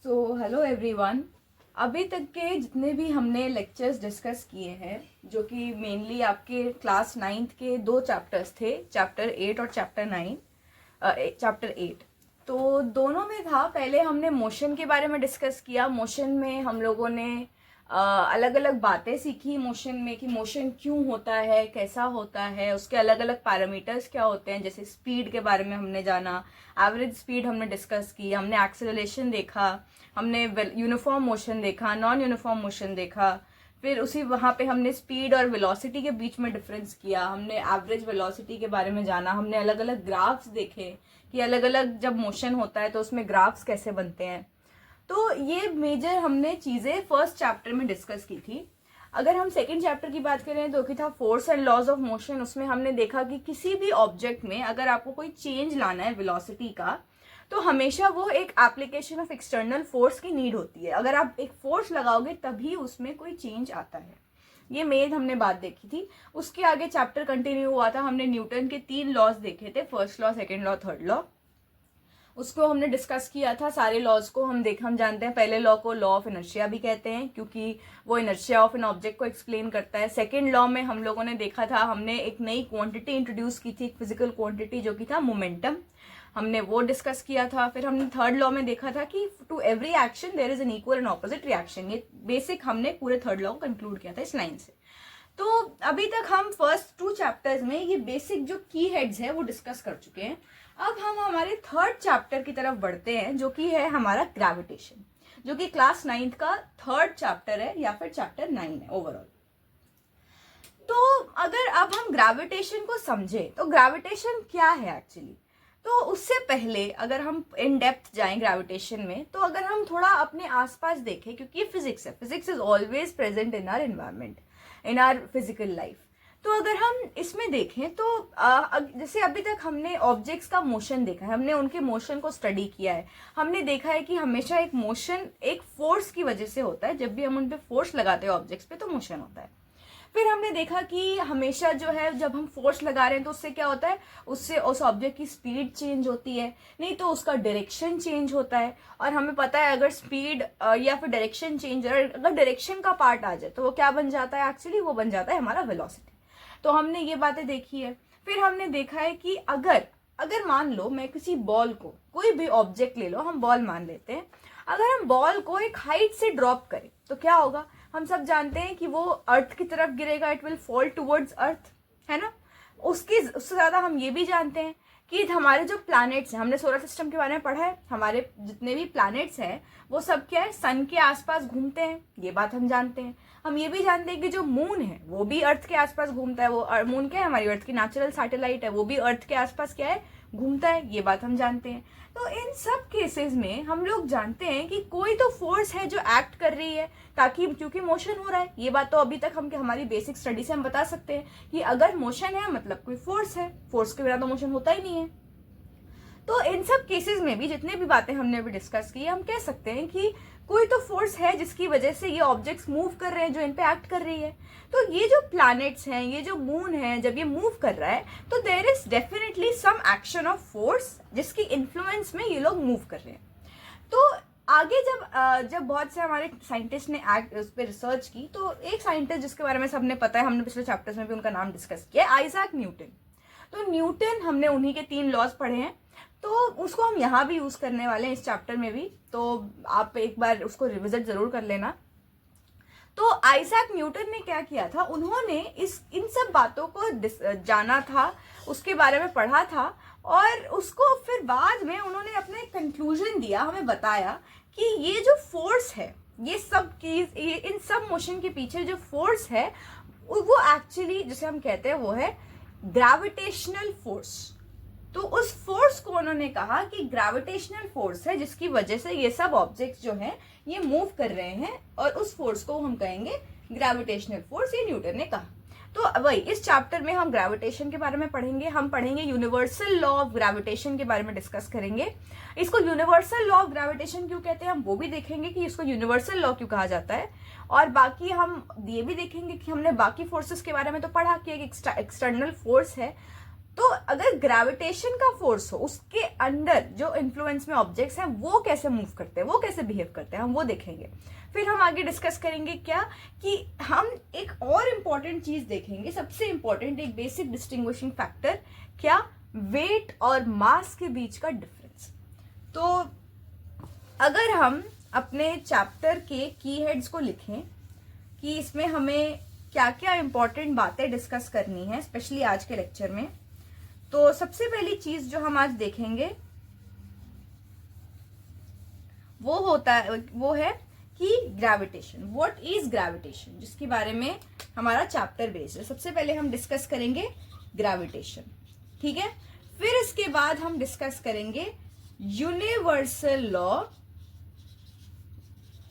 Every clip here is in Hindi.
Hello everyone. अभी तक के जितने भी हमने लेक्चर्स डिस्कस किए हैं, जो कि मेनली आपके क्लास 9th के दो चैप्टर्स थे, चैप्टर 8 और चैप्टर 8। तो दोनों में था, पहले हमने मोशन के बारे में डिस्कस किया। मोशन में हम लोगों ने अलग अलग बातें सीखी मोशन में, कि मोशन क्यों होता है, कैसा होता है, उसके अलग अलग पैरामीटर्स क्या होते हैं। जैसे स्पीड के बारे में हमने जाना, एवरेज स्पीड हमने डिस्कस की, हमने एक्सेलरेशन देखा, हमने यूनिफॉर्म मोशन देखा, नॉन यूनिफॉर्म मोशन देखा। फिर उसी वहाँ पे हमने स्पीड और वेलोसिटी के बीच में डिफरेंस किया, हमने एवरेज वेलोसिटी के बारे में जाना, हमने अलग अलग ग्राफ्स देखे कि अलग अलग जब मोशन होता है तो उसमें ग्राफ्स कैसे बनते हैं। तो ये मेजर हमने चीज़ें फर्स्ट चैप्टर में डिस्कस की थी। अगर हम सेकेंड चैप्टर की बात करें तो कि था force and laws of motion. उसमें हमने देखा कि किसी भी ऑब्जेक्ट में अगर आपको कोई चेंज लाना है वेलोसिटी का, तो हमेशा वो एक एप्लीकेशन ऑफ एक्सटर्नल फोर्स की नीड होती है। अगर आप एक फोर्स लगाओगे तभी उसमें कोई चेंज आता है। ये मेन हमने बात देखी थी। उसके आगे चैप्टर कंटिन्यू हुआ था, हमने न्यूटन के 3 लॉज देखे थे, first law, second law, third law. उसको हमने डिस्कस किया था। सारे लॉज को हम जानते हैं। पहले लॉ को लॉ ऑफ इनर्शिया भी कहते हैं, क्योंकि वो इनर्शिया ऑफ एन ऑब्जेक्ट को एक्सप्लेन करता है। सेकेंड लॉ में हम लोगों ने देखा था, हमने एक नई क्वांटिटी इंट्रोड्यूस की थी, फिजिकल क्वांटिटी, जो कि था मोमेंटम। हमने वो डिस्कस किया था। फिर हमने थर्ड लॉ में देखा था कि to every action there is an equal and opposite reaction. ये बेसिक हमने पूरे थर्ड लॉ को कंक्लूड किया था इस लाइन से। तो अभी तक हम फर्स्ट 2 चैप्टर्स में ये बेसिक जो की हेड्स है वो डिस्कस कर चुके हैं। अब हम हमारे थर्ड चैप्टर की तरफ बढ़ते हैं, जो कि है हमारा ग्रेविटेशन, जो कि क्लास 9th का थर्ड चैप्टर है या फिर चैप्टर 9 है ओवरऑल। तो अगर अब हम ग्रेविटेशन को समझे तो ग्रेविटेशन क्या है एक्चुअली, तो उससे पहले अगर हम इन डेप्थ जाएं ग्रेविटेशन में, तो अगर हम थोड़ा अपने आसपास देखें, क्योंकि ये फिजिक्स है, physics is always present in our environment, in our physical life. तो अगर हम इसमें देखें तो जैसे अभी तक हमने ऑब्जेक्ट्स का मोशन देखा है, हमने उनके मोशन को स्टडी किया है। हमने देखा है कि हमेशा एक मोशन एक फोर्स की वजह से होता है। जब भी हम उन पे फोर्स लगाते हैं ऑब्जेक्ट्स पे तो मोशन होता है। फिर हमने देखा कि हमेशा जो है जब हम फोर्स लगा रहे हैं तो उससे क्या होता है, उससे उस ऑब्जेक्ट की स्पीड चेंज होती है, नहीं तो उसका डायरेक्शन चेंज होता है। और हमें पता है अगर स्पीड या फिर डायरेक्शन चेंज, अगर डायरेक्शन का पार्ट आ जाए तो वो क्या बन जाता है एक्चुअली, वो बन जाता है हमारा वेलोसिटी। तो हमने ये बातें देखी है। फिर हमने देखा है कि अगर मान लो मैं किसी बॉल को, कोई भी ऑब्जेक्ट ले लो, हम बॉल मान लेते हैं, अगर हम बॉल को एक हाइट से ड्रॉप करें तो क्या होगा। हम सब जानते हैं कि वो अर्थ की तरफ गिरेगा, इट विल फॉल टुवर्ड्स अर्थ, है ना। उससे ज्यादा हम ये भी जानते हैं कि हमारे जो प्लैनेट्स हैं, हमने सोलर सिस्टम के बारे में पढ़ा है, हमारे जितने भी प्लैनेट्स हैं वो सब क्या है, सन के आसपास घूमते हैं, ये बात हम जानते हैं। हम ये भी जानते हैं कि जो मून है वो भी अर्थ के आसपास घूमता है। वो मून क्या है, हमारी अर्थ की नेचुरल सैटेलाइट है, वो भी अर्थ के आसपास क्या है, घूमता है, ये बात हम जानते हैं। तो इन सब केसेस में हम लोग जानते हैं कि कोई तो फोर्स है जो एक्ट कर रही है, ताकि क्योंकि मोशन हो रहा है। ये बात तो अभी तक हम हमारी बेसिक स्टडी से हम बता सकते हैं कि अगर मोशन है मतलब कोई फोर्स है, फोर्स के बिना तो मोशन होता ही नहीं है। तो इन सब केसेस में भी जितने भी बातें हमने अभी डिस्कस की, हम कह सकते हैं कि कोई तो फोर्स है जिसकी वजह से ये ऑब्जेक्ट्स मूव कर रहे हैं, जो इन पे एक्ट कर रही है। तो ये जो प्लैनेट्स हैं, ये जो मून है, जब ये मूव कर रहा है तो there is definitely some action of force जिसकी इन्फ्लुएंस में ये लोग मूव कर रहे हैं। तो आगे जब बहुत से हमारे साइंटिस्ट ने उस पर रिसर्च की, तो एक साइंटिस्ट जिसके बारे में सबने पता है, हमने पिछले चैप्टर्स में भी उनका नाम डिस्कस किया, आइजैक न्यूटन। तो न्यूटन, हमने उन्हीं के 3 लॉज पढ़े हैं, तो उसको हम यहाँ भी यूज करने वाले हैं इस चैप्टर में भी। तो आप एक बार उसको रिविजिट जरूर कर लेना। तो आइजैक न्यूटन ने क्या किया था, उन्होंने इन सब बातों को जाना था, उसके बारे में पढ़ा था, और उसको फिर बाद में उन्होंने अपने कंक्लूजन दिया, हमें बताया कि ये जो फोर्स है, ये इन सब मोशन के पीछे जो फोर्स है वो एक्चुअली जिसे हम कहते हैं वो है ग्रेविटेशनल फोर्स। तो उस फोर्स को उन्होंने कहा कि ग्रेविटेशनल फोर्स है जिसकी वजह से ये सब ऑब्जेक्ट्स जो हैं ये मूव कर रहे हैं, और उस फोर्स को हम कहेंगे ग्रेविटेशनल फोर्स, ये न्यूटन ने कहा। तो वही इस चैप्टर में हम ग्रेविटेशन के बारे में पढ़ेंगे। हम पढ़ेंगे यूनिवर्सल लॉ ऑफ ग्रेविटेशन के बारे में डिस्कस करेंगे। इसको यूनिवर्सल लॉ ऑफ ग्रेविटेशन क्यों कहते हैं हम वो भी देखेंगे कि इसको यूनिवर्सल लॉ क्यों कहा जाता है। और बाकी हम ये भी देखेंगे कि हमने बाकी फोर्सेस के बारे में तो पढ़ा कि एक एक्सटर्नल फोर्स है, तो अगर ग्रेविटेशन का फोर्स हो, उसके अंडर जो इन्फ्लुएंस में ऑब्जेक्ट्स हैं वो कैसे मूव करते हैं, वो कैसे बिहेव करते हैं, हम वो देखेंगे। फिर हम आगे डिस्कस करेंगे क्या कि हम एक और इम्पॉर्टेंट चीज देखेंगे, सबसे इम्पॉर्टेंट एक बेसिक डिस्टिंग्विशिंग फैक्टर, क्या, वेट और मास के बीच का डिफरेंस। तो अगर हम अपने चैप्टर के की हेड्स को लिखें कि इसमें हमें क्या क्या इंपॉर्टेंट बातें डिस्कस करनी है स्पेशली आज के लेक्चर में, तो सबसे पहली चीज जो हम आज देखेंगे वो है कि ग्रेविटेशन, व्हाट इज ग्रेविटेशन, जिसके बारे में हमारा चैप्टर बेस्ड है। सबसे पहले हम डिस्कस करेंगे ग्रेविटेशन, ठीक है। फिर इसके बाद हम डिस्कस करेंगे यूनिवर्सल लॉ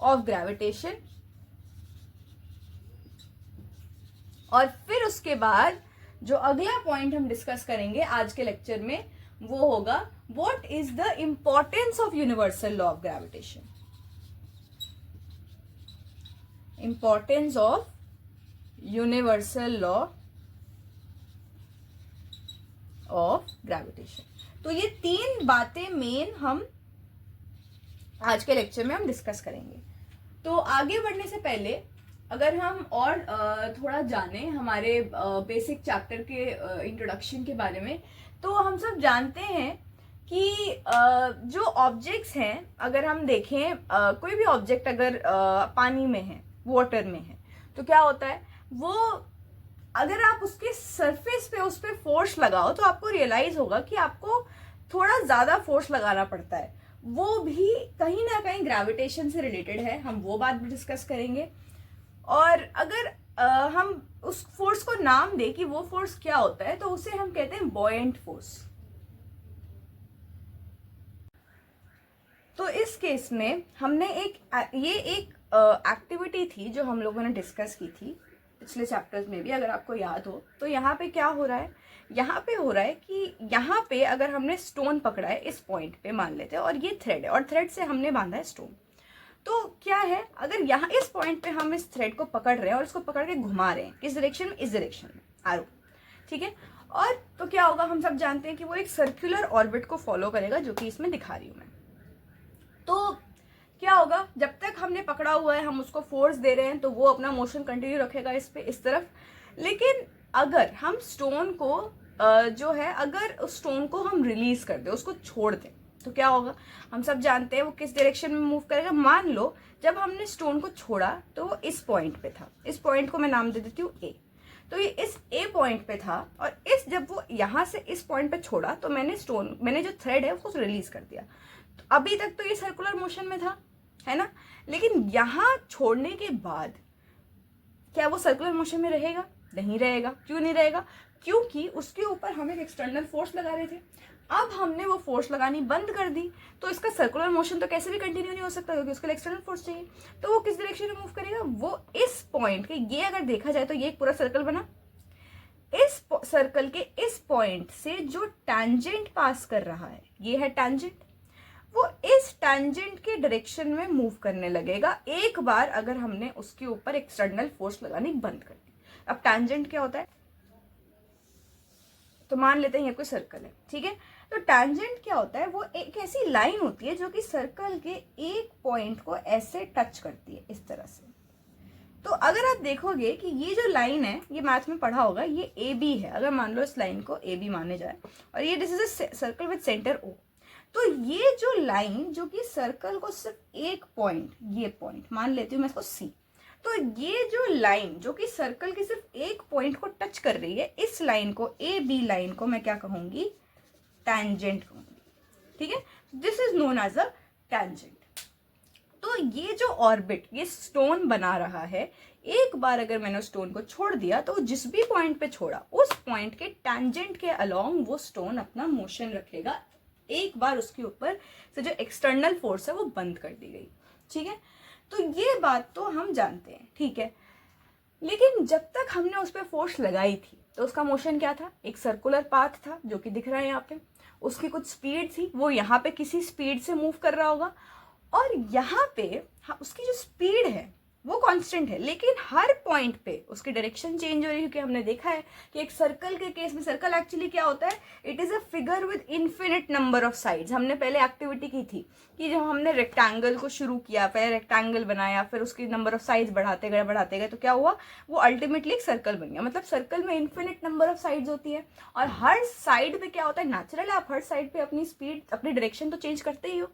ऑफ ग्रेविटेशन, और फिर उसके बाद जो अगला पॉइंट हम डिस्कस करेंगे आज के लेक्चर में वो होगा what is the importance of universal law of gravitation, importance of universal law of gravitation. तो ये तीन बातें मेन हम आज के लेक्चर में हम डिस्कस करेंगे। तो आगे बढ़ने से पहले अगर हम और थोड़ा जाने हमारे बेसिक चैप्टर के इंट्रोडक्शन के बारे में, तो हम सब जानते हैं कि जो ऑब्जेक्ट्स हैं, अगर हम देखें कोई भी ऑब्जेक्ट अगर पानी में है, वाटर में है, तो क्या होता है, वो अगर आप उसके सरफेस पे उस पर फोर्स लगाओ तो आपको रियलाइज होगा कि आपको थोड़ा ज्यादा फोर्स लगाना पड़ता है, वो भी कहीं ना कहीं ग्रेविटेशन से रिलेटेड है, हम वो बात भी डिस्कस करेंगे। और अगर हम उस फोर्स को नाम दे कि वो फोर्स क्या होता है, तो उसे हम कहते हैं बॉयंट फोर्स। तो इस केस में हमने ये एक एक्टिविटी थी जो हम लोगों ने डिस्कस की थी पिछले चैप्टर्स में भी, अगर आपको याद हो। तो यहाँ पे क्या हो रहा है, यहाँ पे हो रहा है कि यहाँ पे अगर हमने स्टोन पकड़ा है इस पॉइंट पे मान लेते हैं, और ये थ्रेड है और थ्रेड से हमने बांधा है स्टोन, तो क्या है, अगर यहाँ इस पॉइंट पे हम इस थ्रेड को पकड़ रहे हैं और इसको पकड़ के घुमा रहे हैं, किस डायरेक्शन में, इस डायरेक्शन में, आरो, ठीक है। और तो क्या होगा, हम सब जानते हैं कि वो एक सर्कुलर ऑर्बिट को फॉलो करेगा, जो कि इसमें दिखा रही हूं मैं। तो क्या होगा, जब तक हमने पकड़ा हुआ है, हम उसको फोर्स दे रहे हैं, तो वो अपना मोशन कंटिन्यू रखेगा इस पे, इस तरफ। लेकिन अगर हम स्टोन को जो है, अगर उस स्टोन को हम रिलीज कर दें, उसको छोड़ दें, तो क्या होगा, हम सब जानते हैं वो किस डायरेक्शन में मूव करेगा। मान लो जब हमने स्टोन को छोड़ा तो वो इस पॉइंट पे था, इस पॉइंट को मैं नाम दे देती हूँ ए। तो ये इस ए पॉइंट पे था, और जब वो यहाँ से इस पॉइंट पे छोड़ा तो मैंने जो थ्रेड है उसको रिलीज कर दिया। तो अभी तक तो ये सर्कुलर मोशन में था, है ना, लेकिन यहाँ छोड़ने के बाद क्या वो सर्कुलर मोशन में रहेगा? नहीं रहेगा। क्यों नहीं रहेगा? क्योंकि उसके ऊपर हम एक एक्सटर्नल फोर्स लगा रहे थे। अब हमने वो फोर्स लगानी बंद कर दी, तो इसका सर्कुलर मोशन तो कैसे भी कंटिन्यू नहीं हो सकता, क्योंकि उसके लिए एक्सटर्नल फोर्स चाहिए। तो वो किस डायरेक्शन में मूव करेगा? वो इस पॉइंट के, ये अगर देखा जाए तो ये एक पूरा सर्कल बना, इस सर्कल के इस पॉइंट से जो टैंजेंट पास कर रहा है, ये है टैंजेंट, वो इस टैंजेंट के डायरेक्शन में मूव करने लगेगा एक बार अगर हमने उसके ऊपर एक्सटर्नल फोर्स लगानी बंद कर दी। अब टैंजेंट क्या होता है, तो मान लेते हैं ये कोई सर्कल है, ठीक है। तो टैंजेंट क्या होता है, वो एक ऐसी लाइन होती है जो कि सर्कल के एक पॉइंट को ऐसे टच करती है, इस तरह से। तो अगर आप देखोगे कि ये जो लाइन है, ये मैथ में पढ़ा होगा, ये ए बी है। अगर मान लो इस लाइन को ए बी माने जाए, और ये this is a circle with centre O, तो ये जो लाइन जो कि सर्कल को सिर्फ एक पॉइंट, ये पॉइंट मान लेती हूँ मैं इसको सी, तो ये जो लाइन जो कि सर्कल के सिर्फ एक पॉइंट को टच कर रही है, इस लाइन को, ए बी लाइन को मैं क्या कहूंगी? टैंजेंट कहूंगी, ठीक है। This is known as a tangent. तो ये जो ऑर्बिट, ये स्टोन बना रहा है, एक बार अगर मैंने उस स्टोन को छोड़ दिया तो जिस भी पॉइंट पे छोड़ा, उस पॉइंट के टैंजेंट के अलोंग वो स्टोन अपना मोशन रखेगा एक बार उसके ऊपर से जो एक्सटर्नल फोर्स है वो बंद कर दी गई, ठीक है। तो ये बात तो हम जानते हैं, ठीक है। लेकिन जब तक हमने उस पर फोर्स लगाई थी तो उसका मोशन क्या था? एक सर्कुलर पाथ था जो कि दिख रहा है यहाँ पे, उसकी कुछ स्पीड थी, वो यहाँ पे किसी स्पीड से मूव कर रहा होगा, और यहाँ पे उसकी जो स्पीड है वो कांस्टेंट है, लेकिन हर पॉइंट पे उसकी डायरेक्शन चेंज हो रही है, क्योंकि हमने देखा है कि एक सर्कल के केस में, सर्कल एक्चुअली क्या होता है, it is a figure with infinite number of sides. हमने पहले एक्टिविटी की थी कि जब हमने रेक्टेंगल को शुरू किया, पहले रेक्टेंगल बनाया, फिर उसकी नंबर ऑफ साइड्स बढ़ाते गए, तो क्या हुआ, वो अल्टीमेटली एक सर्कल बन गया। मतलब सर्कल में इन्फिनिट नंबर ऑफ साइड्स होती है, और हर साइड पे क्या होता है, नेचुरल है, आप हर साइड पे अपनी स्पीड, अपनी डायरेक्शन तो चेंज करते ही हो।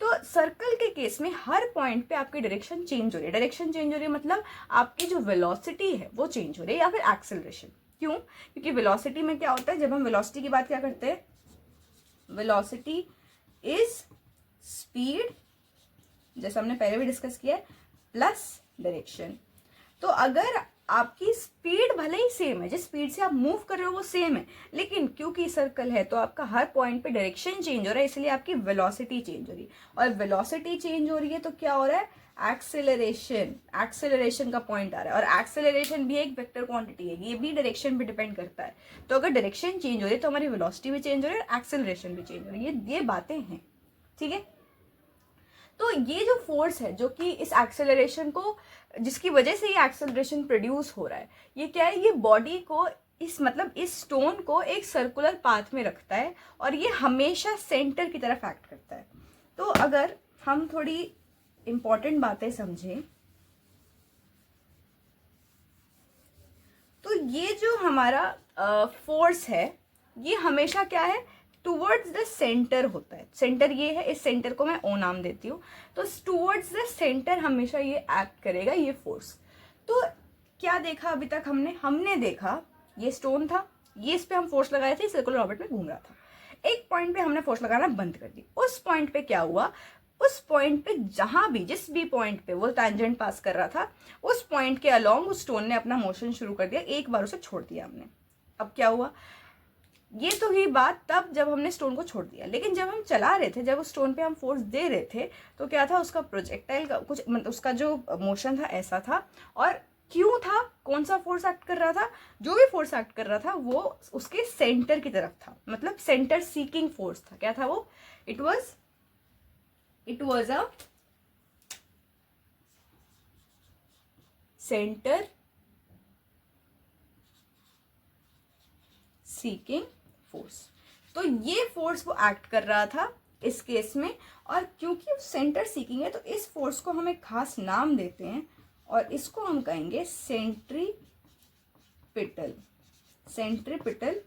तो सर्कल के केस में हर पॉइंट पे आपकी डायरेक्शन चेंज हो रही है। डायरेक्शन चेंज हो रही है मतलब आपकी जो वेलोसिटी है वो चेंज हो रही है, या फिर एक्सेलरेशन। क्यों? क्योंकि वेलोसिटी में क्या होता है, जब हम वेलोसिटी की बात क्या करते हैं, वेलोसिटी इज स्पीड, जैसा हमने पहले भी डिस्कस किया है, प्लस डायरेक्शन। तो अगर आपकी स्पीड भले ही सेम है, जिस स्पीड से आप मूव कर रहे हो वो सेम है, लेकिन क्योंकि सर्कल है तो आपका हर पॉइंट पे डायरेक्शन चेंज हो रहा है, इसलिए आपकी वेलोसिटी चेंज हो रही है। और वेलोसिटी चेंज हो रही है तो क्या हो रहा है, एक्सेलरेशन, एक्सेलरेशन का पॉइंट आ रहा है। और एक्सेलरेशन भी एक वेक्टर क्वांटिटी है, ये भी डायरेक्शन पे डिपेंड करता है। तो अगर डायरेक्शन चेंज हो रही है तो हमारी वेलोसिटी भी चेंज हो रही है और एक्सेलरेशन भी चेंज हो रही है। ये बातें हैं, ठीक है। तो ये जो फोर्स है जो कि इस एक्सेलरेशन को, जिसकी वजह से ये एक्सेलरेशन प्रोड्यूस हो रहा है, ये क्या है, ये बॉडी को, इस मतलब इस स्टोन को एक सर्कुलर पाथ में रखता है, और ये हमेशा सेंटर की तरफ एक्ट करता है। तो अगर हम थोड़ी इंपॉर्टेंट बातें समझें, तो ये जो हमारा फोर्स है, ये हमेशा क्या है, टूवर्ड्स द सेंटर होता है। सेंटर ये है, इस सेंटर को मैं ओ नाम देती हूँ। तो टूवर्ड्स द सेंटर हमेशा ये एक्ट करेगा, ये फोर्स। तो क्या देखा अभी तक हमने देखा, ये स्टोन था, ये इस पे हम फोर्स लगाए थे, सर्कुलर ऑर्बिट में घूम रहा था। एक पॉइंट पे हमने फोर्स लगाना बंद कर दी। उस पॉइंट पे क्या हुआ, उस पॉइंट पे जहां भी, जिस भी पॉइंट पे वो टैंजेंट पास कर रहा था, उस पॉइंट के अलोंग उस स्टोन ने अपना मोशन शुरू कर दिया, एक बार उसे छोड़ दिया हमने। अब क्या हुआ, ये तो हुई बात तब जब हमने स्टोन को छोड़ दिया, लेकिन जब हम चला रहे थे, जब उस स्टोन पे हम फोर्स दे रहे थे, तो क्या था, उसका प्रोजेक्टाइल का कुछ, मतलब उसका जो मोशन था ऐसा था। और क्यों था, कौन सा फोर्स एक्ट कर रहा था, जो भी फोर्स एक्ट कर रहा था वो उसके सेंटर की तरफ था, मतलब सेंटर सीकिंग फोर्स था। क्या था वो, it was a centre seeking force. तो ये फोर्स वो एक्ट कर रहा था इस केस में, और क्योंकि सेंटर सीकिंग है तो इस फोर्स को हम एक खास नाम देते हैं, और इसको हम कहेंगे सेंट्रीपिटल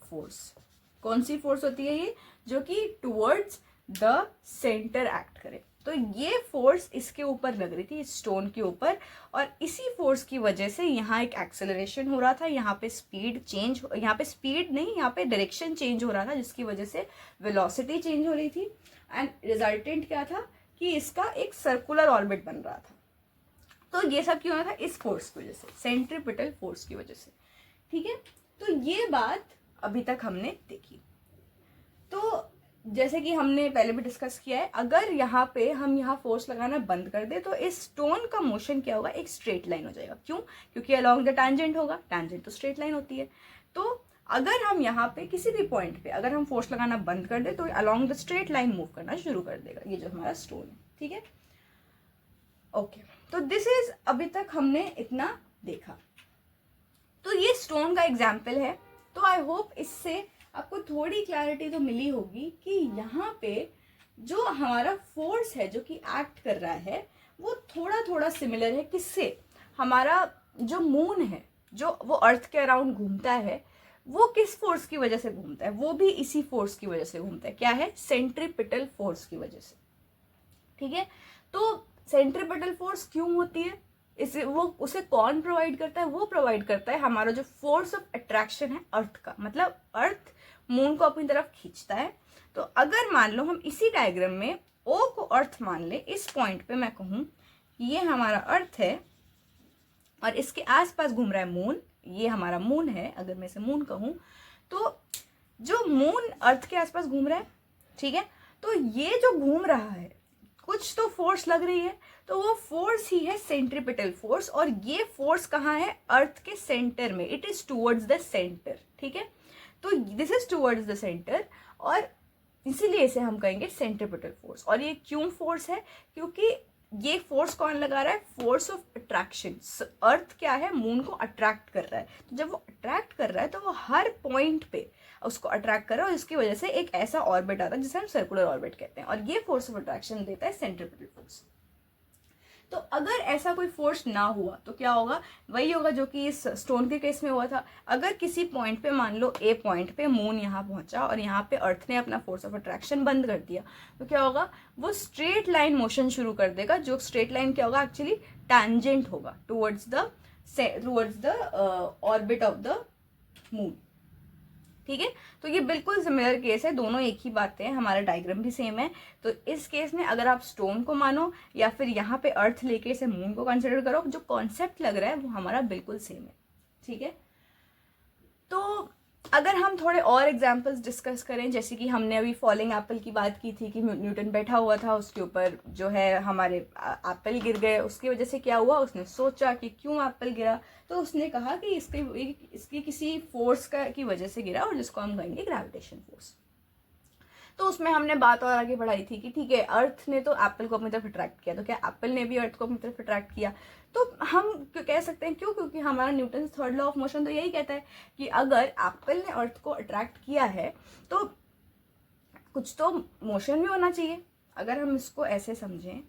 फोर्स। कौन सी फोर्स होती है ये, जो कि टुवर्ड्स द सेंटर एक्ट करे। तो ये फोर्स इसके ऊपर लग रही थी, इस स्टोन के ऊपर, और इसी फोर्स की वजह से यहाँ एक एक्सेलरेशन हो रहा था, यहाँ पे स्पीड चेंज, यहाँ पे स्पीड नहीं, यहाँ पे डायरेक्शन चेंज हो रहा था, जिसकी वजह से वेलोसिटी चेंज हो रही थी। एंड रिजल्टेंट क्या था कि इसका एक सर्कुलर ऑर्बिट बन रहा था। तो ये सब क्यों हो रहा था, इस फोर्स की वजह से, सेंट्रीपिटल फोर्स की वजह से, ठीक है। तो ये बात अभी तक हमने देखी। तो जैसे कि हमने पहले भी डिस्कस किया है, अगर यहाँ पे हम यहाँ फोर्स लगाना बंद कर दे तो इस स्टोन का मोशन क्या होगा, एक स्ट्रेट लाइन हो जाएगा। क्यों, क्योंकि अलोंग द टैंजेंट होगा, टैंजेंट तो स्ट्रेट लाइन होती है। तो अगर हम यहाँ पे किसी भी पॉइंट पे अगर हम फोर्स लगाना बंद कर दे तो along the straight line move करना शुरू कर देगा, ये जो हमारा स्टोन है, ठीक है। ओके, तो दिस इज, अभी तक हमने इतना देखा। तो ये स्टोन का एग्जाम्पल है। तो आई होप इससे आपको थोड़ी क्लैरिटी तो मिली होगी कि यहाँ पे जो हमारा फोर्स है जो कि एक्ट कर रहा है वो थोड़ा थोड़ा सिमिलर है, किससे, हमारा जो मून है, जो वो अर्थ के अराउंड घूमता है, वो किस फोर्स की वजह से घूमता है, वो भी इसी फोर्स की वजह से घूमता है। क्या है, सेंट्रीपिटल फोर्स की वजह से, ठीक है। तो सेंट्रीपिटल फोर्स क्यों होती है, इसे वो उसे कौन प्रोवाइड करता है, वो प्रोवाइड करता है हमारा जो फोर्स ऑफ अट्रैक्शन है अर्थ का, मतलब अर्थ मून को अपनी तरफ खींचता है। तो अगर मान लो हम इसी डायग्राम में ओ को अर्थ मान ले, इस पॉइंट पे मैं कहूँ ये हमारा अर्थ है और इसके आसपास घूम रहा है मून, ये हमारा मून है, अगर मैं इसे मून कहूँ, तो जो मून अर्थ के आसपास घूम रहा है, ठीक है, तो ये जो घूम रहा है कुछ तो फोर्स लग रही है, तो वो फोर्स ही है सेंट्रीपिटल फोर्स, और ये फोर्स कहाँ है, अर्थ के सेंटर में, it is towards the centre, ठीक है। तो this is towards the centre, और इसीलिए इसे हम कहेंगे सेंट्रीपिटल फोर्स। और ये क्यों फोर्स है, क्योंकि ये फोर्स कौन लगा रहा है? Force of attraction. अर्थ क्या है? मून को अट्रैक्ट कर रहा है। तो जब वो अट्रैक्ट कर रहा है तो वो हर पॉइंट पे उसको अट्रैक्ट कर रहा है और इसकी वजह से एक ऐसा ऑर्बिट आता है जिसे हम सर्कुलर ऑर्बिट कहते हैं, और ये फोर्स ऑफ अट्रैक्शन देता है सेंट्रीपिटल फोर्स। तो अगर ऐसा कोई फोर्स ना हुआ तो क्या होगा? वही होगा जो कि इस स्टोन के केस में हुआ था। अगर किसी पॉइंट पे, मान लो ए पॉइंट पे मून यहाँ पहुंचा और यहाँ पे अर्थ ने अपना फोर्स ऑफ अट्रैक्शन बंद कर दिया, तो क्या होगा? वो स्ट्रेट लाइन मोशन शुरू कर देगा, जो स्ट्रेट लाइन क्या होगा? एक्चुअली टैंजेंट होगा towards the orbit of the moon. ठीक है, तो ये बिल्कुल सिमिलर केस है, दोनों एक ही बातें हैं, हमारा डायग्राम भी सेम है। तो इस केस में अगर आप स्टोन को मानो या फिर यहाँ पे अर्थ लेके इसे मून को कंसिडर करो, जो कॉन्सेप्ट लग रहा है वो हमारा बिल्कुल सेम है। ठीक है, तो अगर हम थोड़े और एग्जाम्पल्स डिस्कस करें, जैसे कि हमने अभी फॉलिंग एप्पल की बात की थी कि न्यूटन बैठा हुआ था, उसके ऊपर जो है हमारे एप्पल गिर गए, उसकी वजह से क्या हुआ? उसने सोचा कि क्यों एप्पल गिरा, तो उसने कहा कि इसकी किसी फोर्स की वजह से गिरा, और जिसको हम कहेंगे ग्रेविटेशन फोर्स। तो उसमें हमने बात और आगे बढ़ाई थी कि ठीक है, अर्थ ने तो एप्पल को अपनी तरफ अट्रैक्ट किया, तो क्या एप्पल ने भी अर्थ को अपनी तरफ अट्रैक्ट किया? तो हम कह सकते हैं क्यों? क्योंकि हमारा Newton third law of motion तो यही कहता है कि अगर एप्पल ने अर्थ को अट्रैक्ट किया है तो कुछ तो मोशन भी होना चाहिए। अगर हम इसको ऐसे समझें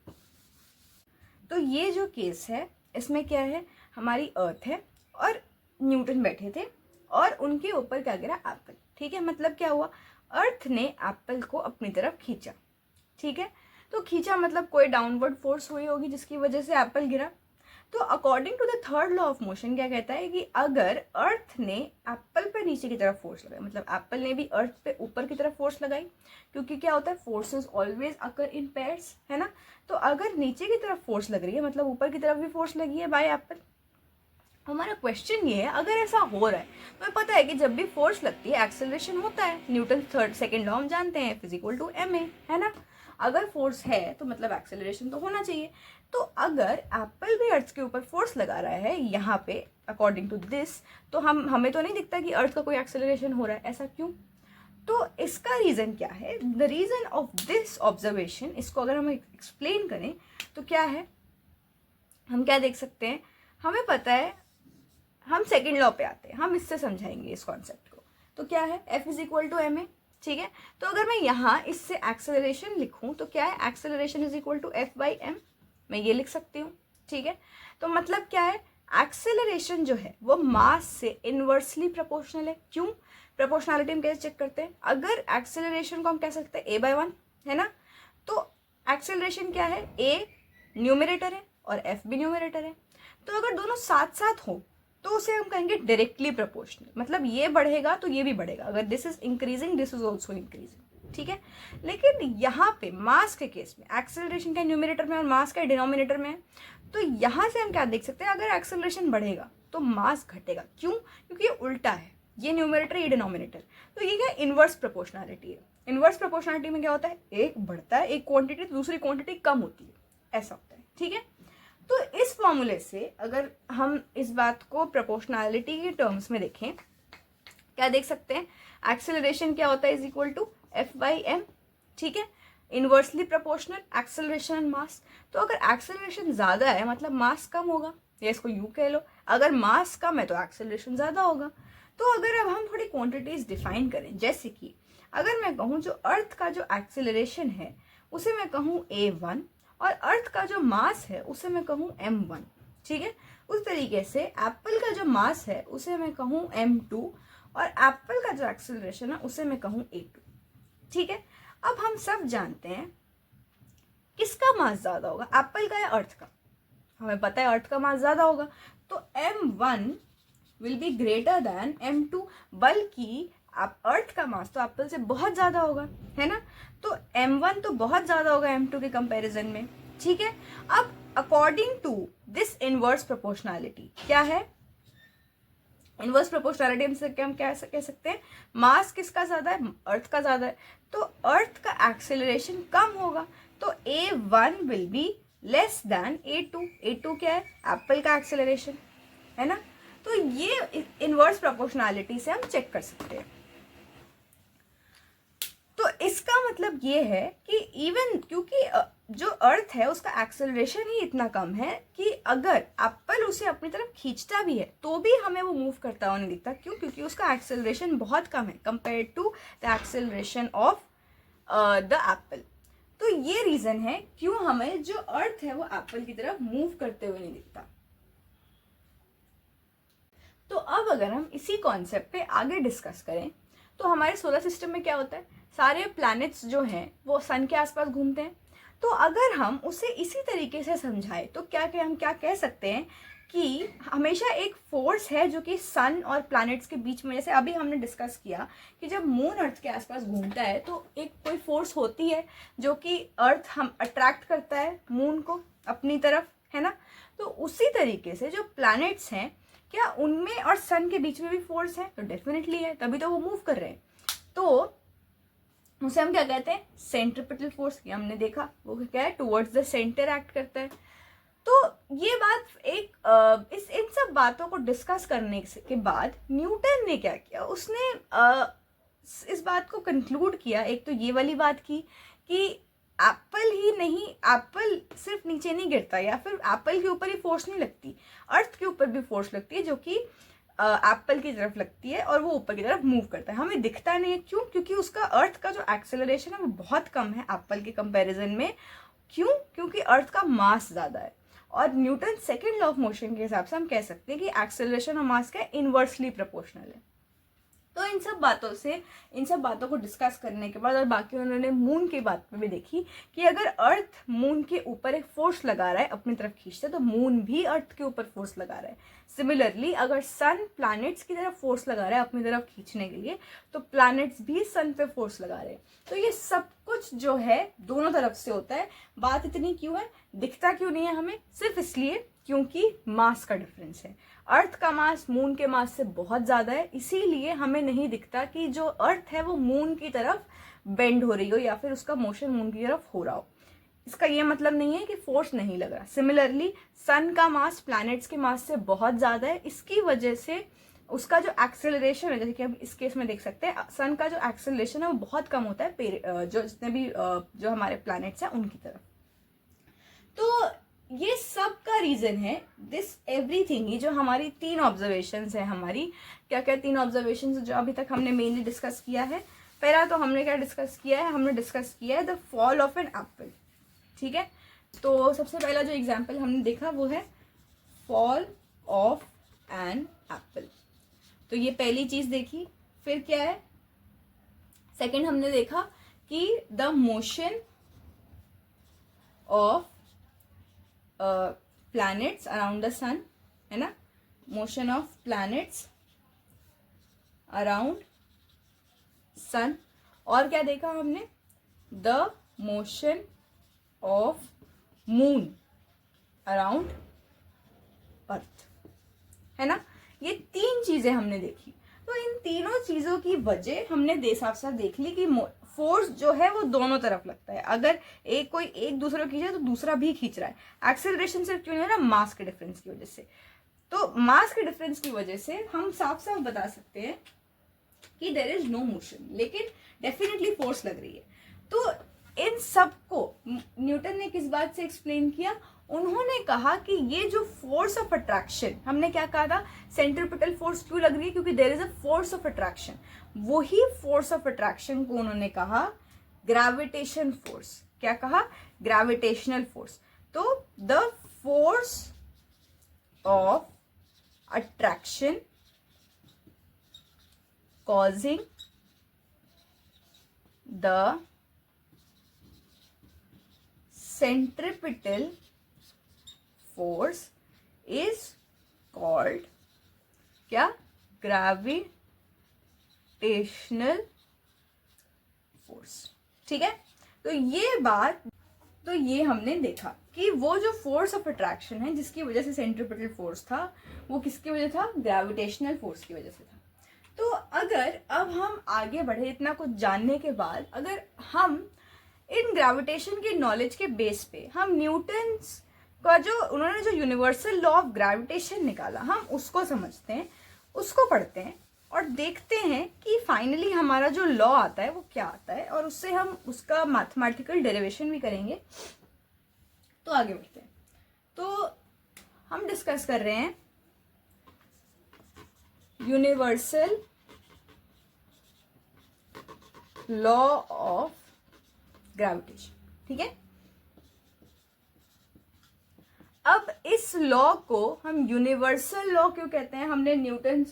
तो ये जो केस है इसमें क्या है? हमारी अर्थ है और न्यूटन बैठे थे और उनके ऊपर क्या गिरा? एप्पल। ठीक है, मतलब क्या हुआ? अर्थ ने एप्पल को अपनी तरफ खींचा। ठीक है, तो खींचा मतलब कोई डाउनवर्ड फोर्स हुई होगी जिसकी वजह से एप्पल गिरा। तो according to the third law of motion क्या कहता है कि अगर अर्थ ने एप्पल पे नीचे की तरफ फोर्स लगाई, मतलब एप्पल ने भी अर्थ पे ऊपर की तरफ फोर्स लगाई, क्योंकि क्या होता है? फोर्सेस ऑलवेज अकर इन पेयर्स, है ना? तो अगर नीचे की तरफ फोर्स लग रही है मतलब ऊपर की तरफ भी फोर्स लगी है बाय एप्पल। हमारा क्वेश्चन ये है, अगर ऐसा हो रहा है तो पता है कि जब भी फोर्स लगती है एक्सेलरेशन होता है। न्यूटन सेकंड लॉ हम जानते हैं, फिजिकल टू ma, है ना? अगर फोर्स है तो मतलब एक्सेलरेशन तो होना चाहिए। तो अगर एप्पल भी अर्थ के ऊपर फोर्स लगा रहा है यहाँ पे अकॉर्डिंग टू दिस, तो हमें तो नहीं दिखता कि अर्थ का कोई एक्सेलरेशन हो रहा है। ऐसा क्यों? तो इसका रीज़न क्या है? The reason of this observation, इसको अगर हम एक्सप्लेन करें तो क्या है? हम क्या देख सकते हैं? हमें पता है, हम सेकेंड लॉ पे आते हैं, हम इससे समझाएंगे इस कॉन्सेप्ट को। तो क्या है? F is equal to ma। ठीक है, तो अगर मैं यहाँ इससे एक्सेलरेशन लिखूं तो क्या है? Acceleration is equal to F by m, मैं ये लिख सकती हूँ। ठीक है, तो मतलब क्या है? एक्सेलरेशन जो है वो मास से इनवर्सली प्रोपोर्शनल है। क्यों? प्रोपोर्शनलिटी हम कैसे चेक करते हैं? अगर एक्सेलरेशन को हम कह सकते हैं a बाई 1, है ना? तो एक्सेलरेशन क्या है? a न्यूमरेटर है और f भी न्यूमरेटर है। तो अगर दोनों साथ साथ हो तो उसे हम कहेंगे डायरेक्टली प्रोपोर्शनल, मतलब ये बढ़ेगा तो ये भी बढ़ेगा। अगर this is increasing, this is also increasing. ठीक है, लेकिन यहाँ पे मास के केस में एक्सेलरेशन का न्यूमरेटर में और मास का डिनोमिनेटर में है, तो यहाँ से हम क्या देख सकते हैं? अगर एक्सेलरेशन बढ़ेगा तो मास घटेगा। क्यों? क्योंकि ये उल्टा है, ये न्यूमरेटर ये डिनोमिनेटर। तो ये क्या? इनवर्स प्रोपोर्शनलिटी है। इनवर्स प्रोपोर्शनलिटी में क्या होता है? एक बढ़ता है, एक क्वांटिटी दूसरी क्वांटिटी कम होती है, ऐसा होता है। ठीक है, तो इस फॉर्मूले से अगर हम इस बात को प्रोपोर्शनैलिटी के टर्म्स में देखें, क्या देख सकते हैं? एक्सेलरेशन क्या होता है? Is equal to F by m। ठीक है, inversely proportional acceleration and mass. तो अगर एक्सेलरेशन ज़्यादा है मतलब मास कम होगा, या इसको यूँ कह लो, अगर मास कम है तो एक्सेलरेशन ज़्यादा होगा। तो अगर अब हम थोड़ी क्वांटिटीज डिफाइन करें, जैसे कि अगर मैं कहूँ जो अर्थ का जो एक्सेलरेशन है उसे मैं कहूँ a1, और अर्थ का जो मास है उसे मैं कहूँ m1। ठीक है, उस तरीके से एप्पल का जो मास है उसे मैं कहूँ m2, और एप्पल का जो एक्सेलरेशन है उसे मैं कहूँ a2। ठीक है, अब हम सब जानते हैं किसका मास ज्यादा होगा, एप्पल का या अर्थ का? हमें पता है अर्थ का मास ज्यादा होगा, तो m1 will be greater than m2, बल्कि अर्थ का मास तो एप्पल से बहुत ज्यादा होगा, है ना? तो m1 तो बहुत ज्यादा होगा m2 के कंपैरिजन में। ठीक है, अब according to this inverse proportionality क्या है? इनवर्स प्रोपोर्शनैलिटी से हम क्या कह सकते हैं? मास किसका ज्यादा है? अर्थ का ज्यादा है, तो अर्थ का एक्सेलरेशन कम होगा, तो a1 will be less than a2। a2 क्या है? एप्पल का एक्सेलरेशन, है ना? तो ये इनवर्स प्रोपोर्शनैलिटी से हम चेक कर सकते हैं। तो इसका मतलब ये है कि इवन क्योंकि जो अर्थ है उसका एक्सेलरेशन ही इतना कम है कि अगर एप्पल उसे अपनी तरफ खींचता भी है तो भी हमें वो मूव करता हुआ नहीं दिखता। क्यों? क्योंकि उसका एक्सेलरेशन बहुत कम है compare to the acceleration of the apple. तो ये रीज़न है क्यों हमें जो अर्थ है वो एप्पल की तरफ मूव करते हुए नहीं दिखता। तो अब अगर हम इसी कॉन्सेप्ट पे आगे डिस्कस करें तो हमारे सोलर सिस्टम में क्या होता है, सारे प्लैनेट्स जो हैं वो सन के आसपास घूमते हैं। तो अगर हम उसे इसी तरीके से समझाएं तो हम क्या कह सकते हैं कि हमेशा एक फोर्स है जो कि सन और प्लैनेट्स के बीच में, जैसे अभी हमने डिस्कस किया कि जब मून अर्थ के आसपास घूमता है तो एक कोई फोर्स होती है जो कि अर्थ हम अट्रैक्ट करता है मून को अपनी तरफ, है ना। तो उसी तरीके से जो प्लैनेट्स हैं, क्या उनमें और सन के बीच में भी फोर्स है? तो डेफिनेटली है, तभी तो वो मूव कर रहे हैं। तो उसे हम क्या कहते हैं? Centripetal force. ये हमने देखा, वो क्या है? टुवर्ड्स द सेंटर एक्ट करता है। तो ये बात एक इन सब बातों को डिस्कस करने के बाद न्यूटन ने क्या किया, उसने इस बात को कंक्लूड किया। एक तो ये वाली बात की कि एप्पल ही नहीं, एप्पल सिर्फ नीचे नहीं गिरता या फिर एप्पल के ऊपर ही फोर्स नहीं लगती, अर्थ के ऊपर भी फोर्स लगती है जो कि एप्पल की तरफ लगती है और वो ऊपर की तरफ मूव करता है। हमें दिखता नहीं है। क्यों? क्योंकि उसका अर्थ का जो एक्सेलरेशन है वो बहुत कम है एप्पल के कंपैरिजन में। क्यों? क्योंकि अर्थ का मास ज़्यादा है। और Newton second law of motion के हिसाब से हम कह सकते हैं कि एक्सेलरेशन और मास का इनवर्सली प्रोपोर्शनल है। तो इन सब बातों को डिस्कस करने के बाद और बाकी उन्होंने मून की बात पे भी देखी कि अगर अर्थ मून के ऊपर एक फोर्स लगा रहा है अपनी तरफ खींचते, तो मून भी अर्थ के ऊपर फोर्स लगा रहा है। सिमिलरली अगर सन प्लैनेट्स की तरफ फोर्स लगा रहा है अपनी तरफ खींचने के लिए, तो प्लैनेट्स भी सन पे फोर्स लगा रहे हैं। तो ये सब कुछ जो है दोनों तरफ से होता है। बात इतनी क्यों है? दिखता क्यों नहीं है हमें? सिर्फ इसलिए क्योंकि मास का डिफरेंस है। अर्थ का मास मून के मास से बहुत ज़्यादा है, इसीलिए हमें नहीं दिखता कि जो अर्थ है वो मून की तरफ बेंड हो रही हो या फिर उसका मोशन मून की तरफ हो रहा हो। इसका ये मतलब नहीं है कि फोर्स नहीं लग रहा। सिमिलरली सन का मास प्लैनेट्स के मास से बहुत ज़्यादा है, इसकी वजह से उसका जो एक्सेलरेशन है, जैसे कि हम इस केस में देख सकते हैं, सन का जो एक्सेलरेशन है वो बहुत कम होता है जो जितने भी जो हमारे प्लैनेट्स हैं उनकी तरफ। तो ये सब का रीजन है दिस एवरीथिंग। ये जो हमारी 3 ऑब्जर्वेशंस है, हमारी क्या क्या 3 ऑब्जर्वेशंस जो अभी तक हमने मेनली डिस्कस किया है। पहला तो हमने क्या डिस्कस किया है? हमने डिस्कस किया है the fall of an apple. ठीक है, तो सबसे पहला जो एग्जाम्पल हमने देखा वो है फॉल ऑफ एन एप्पल। तो ये पहली चीज देखी। फिर क्या है? सेकंड हमने देखा कि the motion of planets around the sun, है ना, motion of planets around sun. और क्या देखा हमने? The motion of moon around earth, है ना। ये 3 चीजें हमने देखी। तो इन तीनों चीजों की वजह हमने साफ साफ देख ली कि फोर्स जो है वो दोनों तरफ लगता है। अगर कोई एक दूसरे को खींचे तो दूसरा भी खींच रहा है। एक्सेलरेशन सिर्फ क्यों है ना? मास के डिफरेंस की वजह से। तो मास के डिफरेंस की वजह से हम साफ साफ बता सकते हैं कि देयर इज नो मोशन, लेकिन डेफिनेटली फोर्स लग रही है। तो इन सब को न्यूटन ने किस बात से एक्सप्लेन किया? उन्होंने कहा कि ये जो फोर्स ऑफ अट्रैक्शन, हमने क्या कहा था? सेंट्रिपिटल फोर्स क्यों लग रही है? क्योंकि there is a force of attraction. वही फोर्स ऑफ अट्रैक्शन को उन्होंने कहा ग्रेविटेशन फोर्स। क्या कहा? Gravitational force. तो the force of attraction causing the centripetal force is called क्या? Gravitational force. ठीक है, तो ये हमने देखा कि वो जो फोर्स ऑफ अट्रैक्शन है जिसकी वजह से सेंट्रिपिटल फोर्स था, वो किसकी वजह था? ग्रेविटेशनल फोर्स की वजह से था। तो अगर अब हम आगे बढ़े इतना कुछ जानने के बाद, अगर हम इन ग्रेविटेशन के नॉलेज के बेस पे हम न्यूटन का उन्होंने जो यूनिवर्सल लॉ ऑफ ग्रेविटेशन निकाला, हम उसको समझते हैं, उसको पढ़ते हैं और देखते हैं कि फाइनली हमारा जो लॉ आता है वो क्या आता है, और उससे हम उसका मैथमेटिकल डेरिवेशन भी करेंगे। तो आगे बढ़ते हैं। तो हम डिस्कस कर रहे हैं यूनिवर्सल लॉ ऑफ ग्रेविटेशन, ठीक है। अब इस लॉ को हम यूनिवर्सल लॉ क्यों कहते हैं? हमने Newton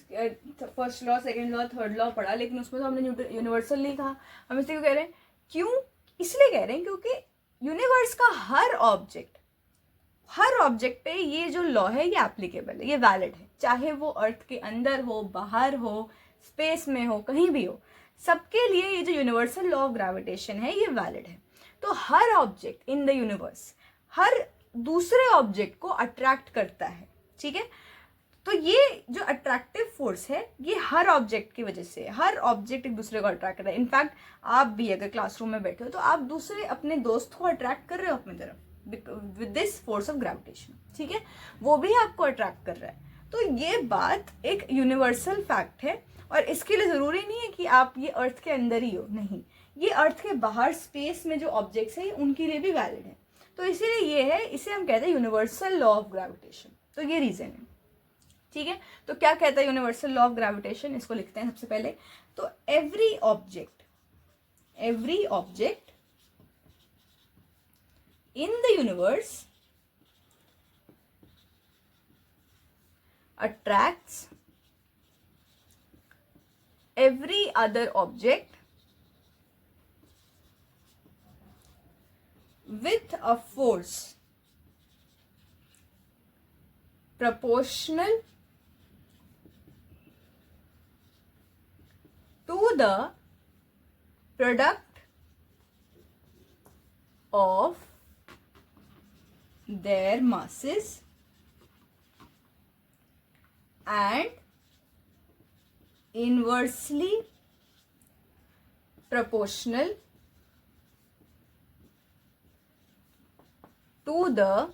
first law, second law, third law पढ़ा, लेकिन उसमें तो हमने यूनिवर्सल नहीं कहा। हम इसे क्यों कह रहे हैं? क्यों? इसलिए कह रहे हैं क्योंकि यूनिवर्स का हर ऑब्जेक्ट पे ये जो लॉ है ये एप्लीकेबल है, ये वैलिड है, चाहे वो अर्थ के अंदर हो, बाहर हो, स्पेस में हो, कहीं भी हो, सबके लिए ये जो यूनिवर्सल लॉ ऑफ ग्रेविटेशन है ये वैलिड है। तो हर ऑब्जेक्ट इन द यूनिवर्स हर दूसरे ऑब्जेक्ट को अट्रैक्ट करता है, ठीक है। तो ये जो अट्रैक्टिव फोर्स है ये हर ऑब्जेक्ट की वजह से, हर ऑब्जेक्ट एक दूसरे को अट्रैक्ट कर रहा है। इनफैक्ट आप भी अगर क्लासरूम में बैठे हो तो आप दूसरे अपने दोस्त को अट्रैक्ट कर रहे हो अपनी तरफ with this force of gravitation, ठीक है। वो भी आपको अट्रैक्ट कर रहा है। तो ये बात एक यूनिवर्सल फैक्ट है, और इसके लिए ज़रूरी नहीं है कि आप ये अर्थ के अंदर ही हो, नहीं, ये अर्थ के बाहर स्पेस में जो ऑब्जेक्ट्स हैं उनके लिए भी वैलिड है। तो इसीलिए ये है, इसे हम कहते हैं यूनिवर्सल लॉ ऑफ ग्रेविटेशन। तो ये रीजन है, ठीक है। तो क्या कहता है यूनिवर्सल लॉ ऑफ ग्रेविटेशन? इसको लिखते हैं सबसे पहले। तो every object in the universe attracts every other object with a force proportional to the product of their masses and inversely proportional to the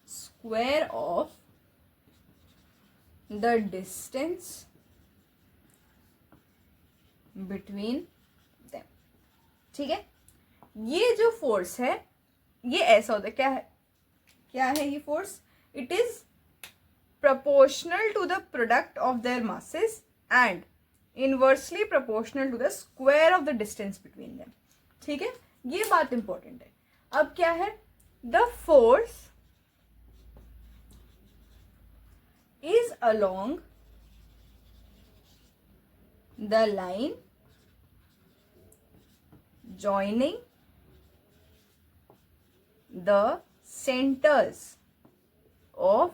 square of the distance between them, ठीक है। ये जो फोर्स है ये ऐसा होता है, क्या है ये force? It is proportional to the product of their masses and inversely proportional to the square of the distance between them, ठीक है। ये बात इंपॉर्टेंट है। अब क्या है? the force is along the line joining the centers of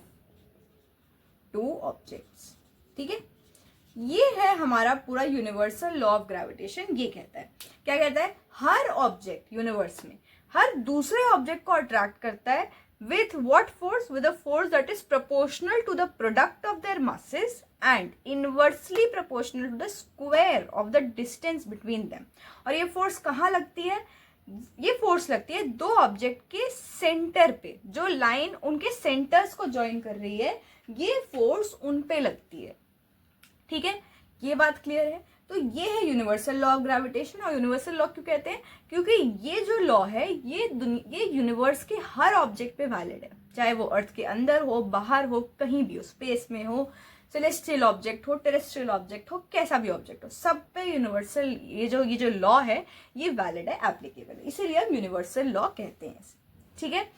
two objects, ठीक है। ये है हमारा पूरा यूनिवर्सल लॉ ऑफ ग्रेविटेशन। ये कहता है, क्या कहता है? हर ऑब्जेक्ट यूनिवर्स में हर दूसरे ऑब्जेक्ट को अट्रैक्ट करता है with what force? With a force that is proportional to the product of their masses and inversely proportional to the square of the distance between them. और ये फोर्स कहाँ लगती है? ये फोर्स लगती है दो ऑब्जेक्ट के सेंटर पे, जो लाइन उनके सेंटर्स को ज्वाइन कर रही है, ये फोर्स उन पे लगती है, ठीक है। ये बात क्लियर है। तो ये है यूनिवर्सल लॉ ऑफ ग्रेविटेशन। और यूनिवर्सल लॉ क्यों कहते हैं? क्योंकि ये जो लॉ है ये यूनिवर्स के हर ऑब्जेक्ट पे वैलिड है, चाहे वो अर्थ के अंदर हो, बाहर हो, कहीं भी हो, स्पेस में हो, सेलेस्टियल ऑब्जेक्ट हो, टेरेस्ट्रियल ऑब्जेक्ट हो, कैसा भी ऑब्जेक्ट हो, सब पे यूनिवर्सल ये जो लॉ है ये वैलिड है, एप्लीकेबल है, इसीलिए हम यूनिवर्सल लॉ कहते हैं, ठीक है।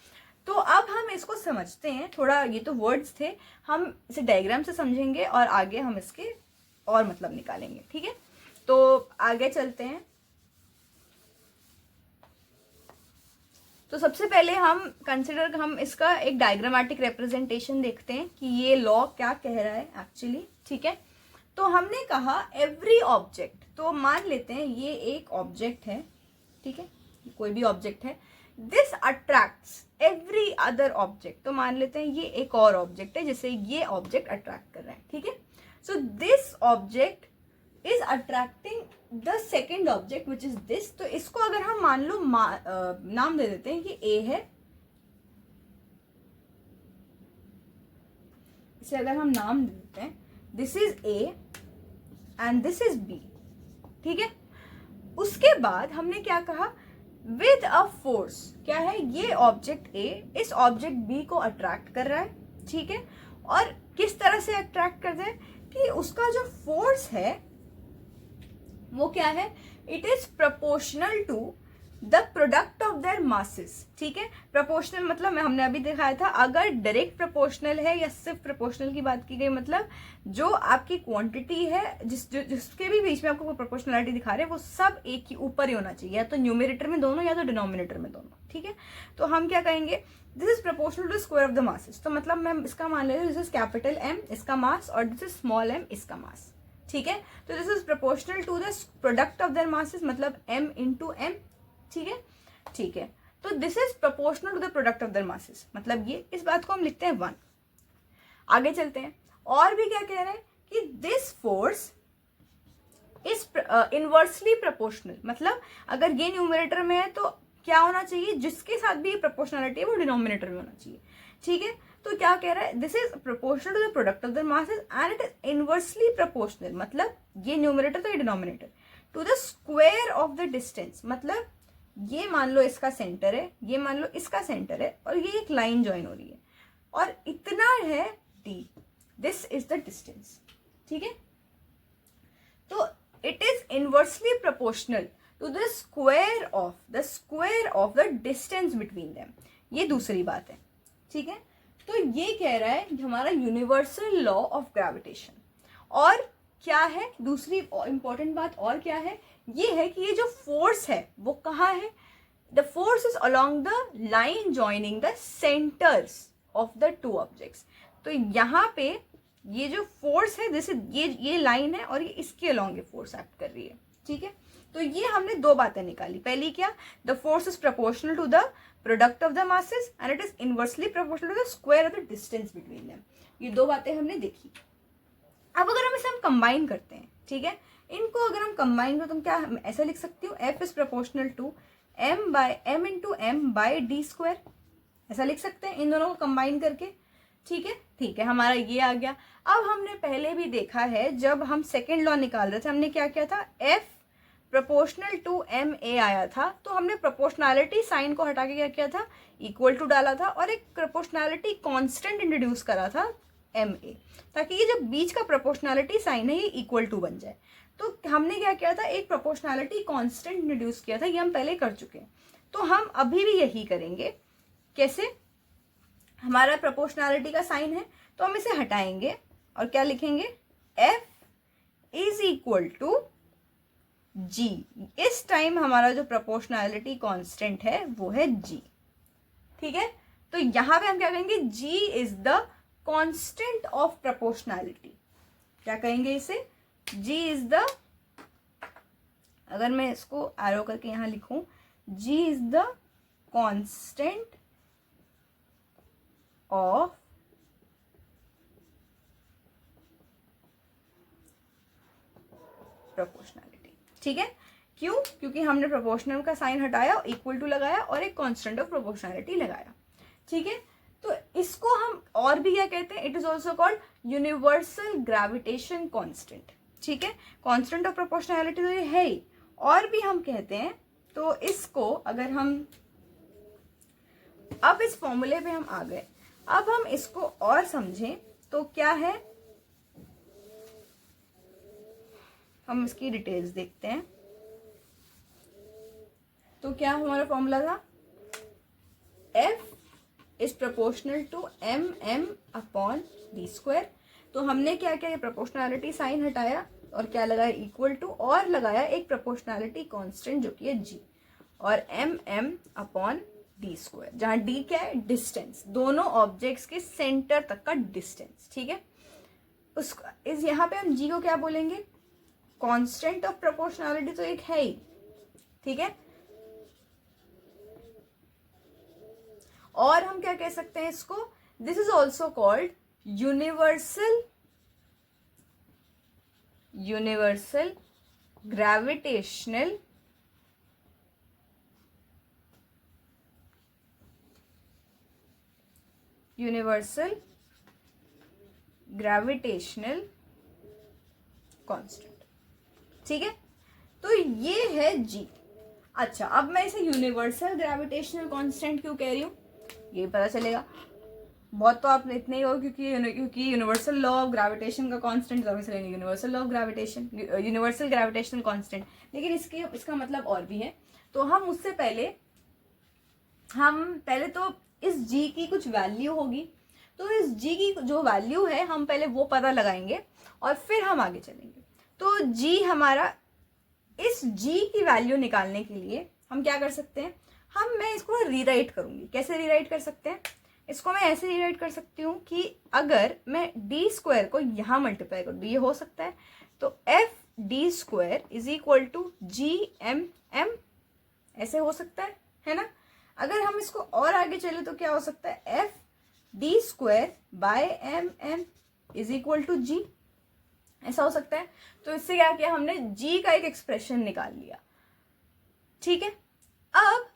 तो अब हम इसको समझते हैं थोड़ा। ये तो वर्ड्स थे, हम इसे डायग्राम से समझेंगे और आगे हम इसके और मतलब निकालेंगे, ठीक है। तो आगे चलते हैं। तो सबसे पहले हम इसका एक डायग्रामेटिक रिप्रेजेंटेशन देखते हैं कि ये लॉ क्या कह रहा है एक्चुअली, ठीक है। तो हमने कहा एवरी ऑब्जेक्ट, तो मान लेते हैं ये एक ऑब्जेक्ट है, ठीक है, कोई भी ऑब्जेक्ट है। This attracts every other object, तो मान लेते हैं ये एक और ऑब्जेक्ट है जिसे ये ऑब्जेक्ट अट्रैक्ट कर रहा है, ठीक है। So this object is attracting the second object which is this. तो इसको अगर हम मान लो नाम दे देते हैं, ये ए है, इसे अगर हम नाम दे देते हैं this is A and this is B, ठीक है। उसके बाद हमने क्या कहा, विद अ फोर्स, क्या है, ये ऑब्जेक्ट ए इस ऑब्जेक्ट बी को अट्रैक्ट कर रहा है, ठीक है। और किस तरह से अट्रैक्ट कर रहा है कि उसका जो फोर्स है वो क्या है, it is proportional to the product of their masses, ठीक है। प्रोपोर्शनल मतलब हमने अभी दिखाया था, अगर डायरेक्ट प्रोपोर्शनल है या सिर्फ प्रोपोर्शनल की बात की गई, मतलब जो आपकी क्वांटिटी है जिसके भी बीच में आपको प्रोपोर्शनलिटी दिखा रहे हैं वो सब एक ही ऊपर ही होना चाहिए, या तो न्यूमरेटर में दोनों या तो डिनोमिनेटर में दोनों, ठीक है। तो हम क्या कहेंगे, this is proportional to square of the masses, तो मतलब मैं इसका मान ले रही हूँ, दिस इज कैपिटल एम इसका मास और दिस इज स्मॉल एम इसका मास, ठीक है। तो this is proportional to the product of their masses, मतलब m इंटू एम, ठीक है, ठीक है। तो this is proportional to the product of their masses, मतलब ये, इस बात को हम लिखते हैं 1। आगे चलते हैं, और भी क्या कह रहे हैं कि this force is inversely proportional, मतलब अगर ये न्यूमरेटर में है तो क्या होना चाहिए, जिसके साथ भी प्रोपोर्शनलिटी है वो डिनोमिनेटर में होना चाहिए, ठीक है। तो क्या कह रहा है, this is proportional to the product of the masses and it is inversely proportional, मतलब ये न्यूमरेटर तो ये denominator, to the square of the distance, मतलब ये मान लो इसका सेंटर है, ये मान लो इसका सेंटर है, और ये एक लाइन ज्वाइन हो रही है और इतना है d, this is the distance, ठीक है। तो it is inversely proportional to the square of the distance between them, ये दूसरी बात है, ठीक है। तो ये कह रहा है हमारा यूनिवर्सल लॉ ऑफ ग्रेविटेशन। और क्या है दूसरी इंपॉर्टेंट बात, और क्या है, ये है कि ये जो फोर्स है वो कहाँ है, the force is along the line joining the centres of the two objects. तो यहाँ पे ये जो फोर्स है, जैसे ये लाइन है और ये इसके अलोंग ये फोर्स एक्ट कर रही है, ठीक है। तो ये हमने दो बातें निकाली, पहली क्या, the force is proportional to the product of the masses and it is inversely proportional to the square of the distance between them, ये दो बातें हमने देखी। अब अगर हम इसे कंबाइन करते हैं, ठीक है, इनको अगर हम कंबाइन करें तो क्या हम ऐसा लिख सकती हूँ, F is proportional to m into m by d square, ऐसा लिख सकते हैं इन दोनों को कंबाइन करके, ठीक है, ठीक है, हमारा ये आ गया। अब हमने पहले भी देखा है, जब हम सेकेंड लॉ निकाल रहे थे हमने क्या किया था, F proportional to m a आया था, तो हमने प्रोपोर्शनैलिटी साइन को हटा के क्या किया था, इक्वल टू डाला था और एक प्रोपोर्शनैलिटी कांस्टेंट इंट्रोड्यूस करा था एम ए, ताकि ये जो बीच का प्रोपोर्शनैलिटी साइन है ये इक्वल टू बन जाए। तो हमने क्या किया था, एक प्रोपोर्शनैलिटी कांस्टेंट इंट्रोड्यूस किया था, ये हम पहले कर चुके हैं, तो हम अभी भी यही करेंगे। कैसे, हमारा प्रोपोर्शनैलिटी का साइन है तो हम इसे हटाएंगे और क्या लिखेंगे, एफ इज इक्वल टू जी। इस टाइम हमारा जो प्रोपोर्शनैलिटी कांस्टेंट है वो है जी, ठीक है। तो यहां पे हम क्या कहेंगे, G is the constant of proportionality, क्या कहेंगे इसे, जी इज द, अगर मैं इसको एरो करके यहां लिखूं, G is the constant of proportionality, ठीक है। क्यों, क्योंकि हमने प्रोपोर्शनल का साइन हटाया, इक्वल टू लगाया और एक कांस्टेंट ऑफ प्रोपोर्शनैलिटी लगाया, ठीक है। तो इसको हम और भी क्या कहते हैं, it is also called universal gravitation constant, ठीक है। कांस्टेंट ऑफ प्रोपोर्शनैलिटी तो ये है ही, और भी हम कहते हैं। तो इसको अगर हम अब इस फॉर्मूले पे हम आ गए, अब हम इसको और समझें तो क्या है, हम इसकी डिटेल्स देखते हैं। तो क्या हमारा फॉर्मूला था, F is proportional to m upon d square. तो हमने क्या किया, प्रोपोर्शनैलिटी साइन हटाया और क्या लगाया, इक्वल टू, और लगाया एक प्रोपोर्शनैलिटी कांस्टेंट जो कि है g, और m अपॉन डी स्क्वायर, जहां d क्या है, डिस्टेंस, दोनों ऑब्जेक्ट्स के सेंटर तक का डिस्टेंस, ठीक है। उसको इस यहाँ पे हम g को क्या बोलेंगे, कांस्टेंट ऑफ प्रोपोर्शनैलिटी तो एक है ही, ठीक है। और हम क्या कह सकते हैं इसको, this is also called universal gravitational constant. ठीक है, तो ये है जी। अच्छा, अब मैं इसे यूनिवर्सल ग्रेविटेशनल कांस्टेंट क्यों कह रही हूँ ये पता चलेगा। बहुत तो आप इतने ही हो क्योंकि यूनिवर्सल लॉ ऑफ ग्रेविटेशन का कांस्टेंट लेंगे universal law of gravitation, universal gravitational constant, लेकिन इसका मतलब और भी है। तो हम उससे पहले तो इस जी की कुछ वैल्यू होगी, तो इस जी की जो वैल्यू है हम पहले वो पता लगाएंगे और फिर हम आगे चलेंगे। तो जी हमारा, इस जी की वैल्यू निकालने के लिए हम क्या कर सकते हैं, मैं इसको रीराइट करूंगी। कैसे रीराइट कर सकते हैं इसको? मैं ऐसे रीराइट कर सकती हूँ कि अगर मैं डी स्क्वायर को यहाँ मल्टीप्लाई कर दूँ, ये हो सकता है, तो F D square is equal to G m m, ऐसे हो सकता है ना। अगर हम इसको और आगे चले तो क्या हो सकता है, F D square by M M is equal to G, ऐसा हो सकता है। तो इससे क्या किया हमने, जी का एक एक्सप्रेशन निकाल लिया। ठीक है, अब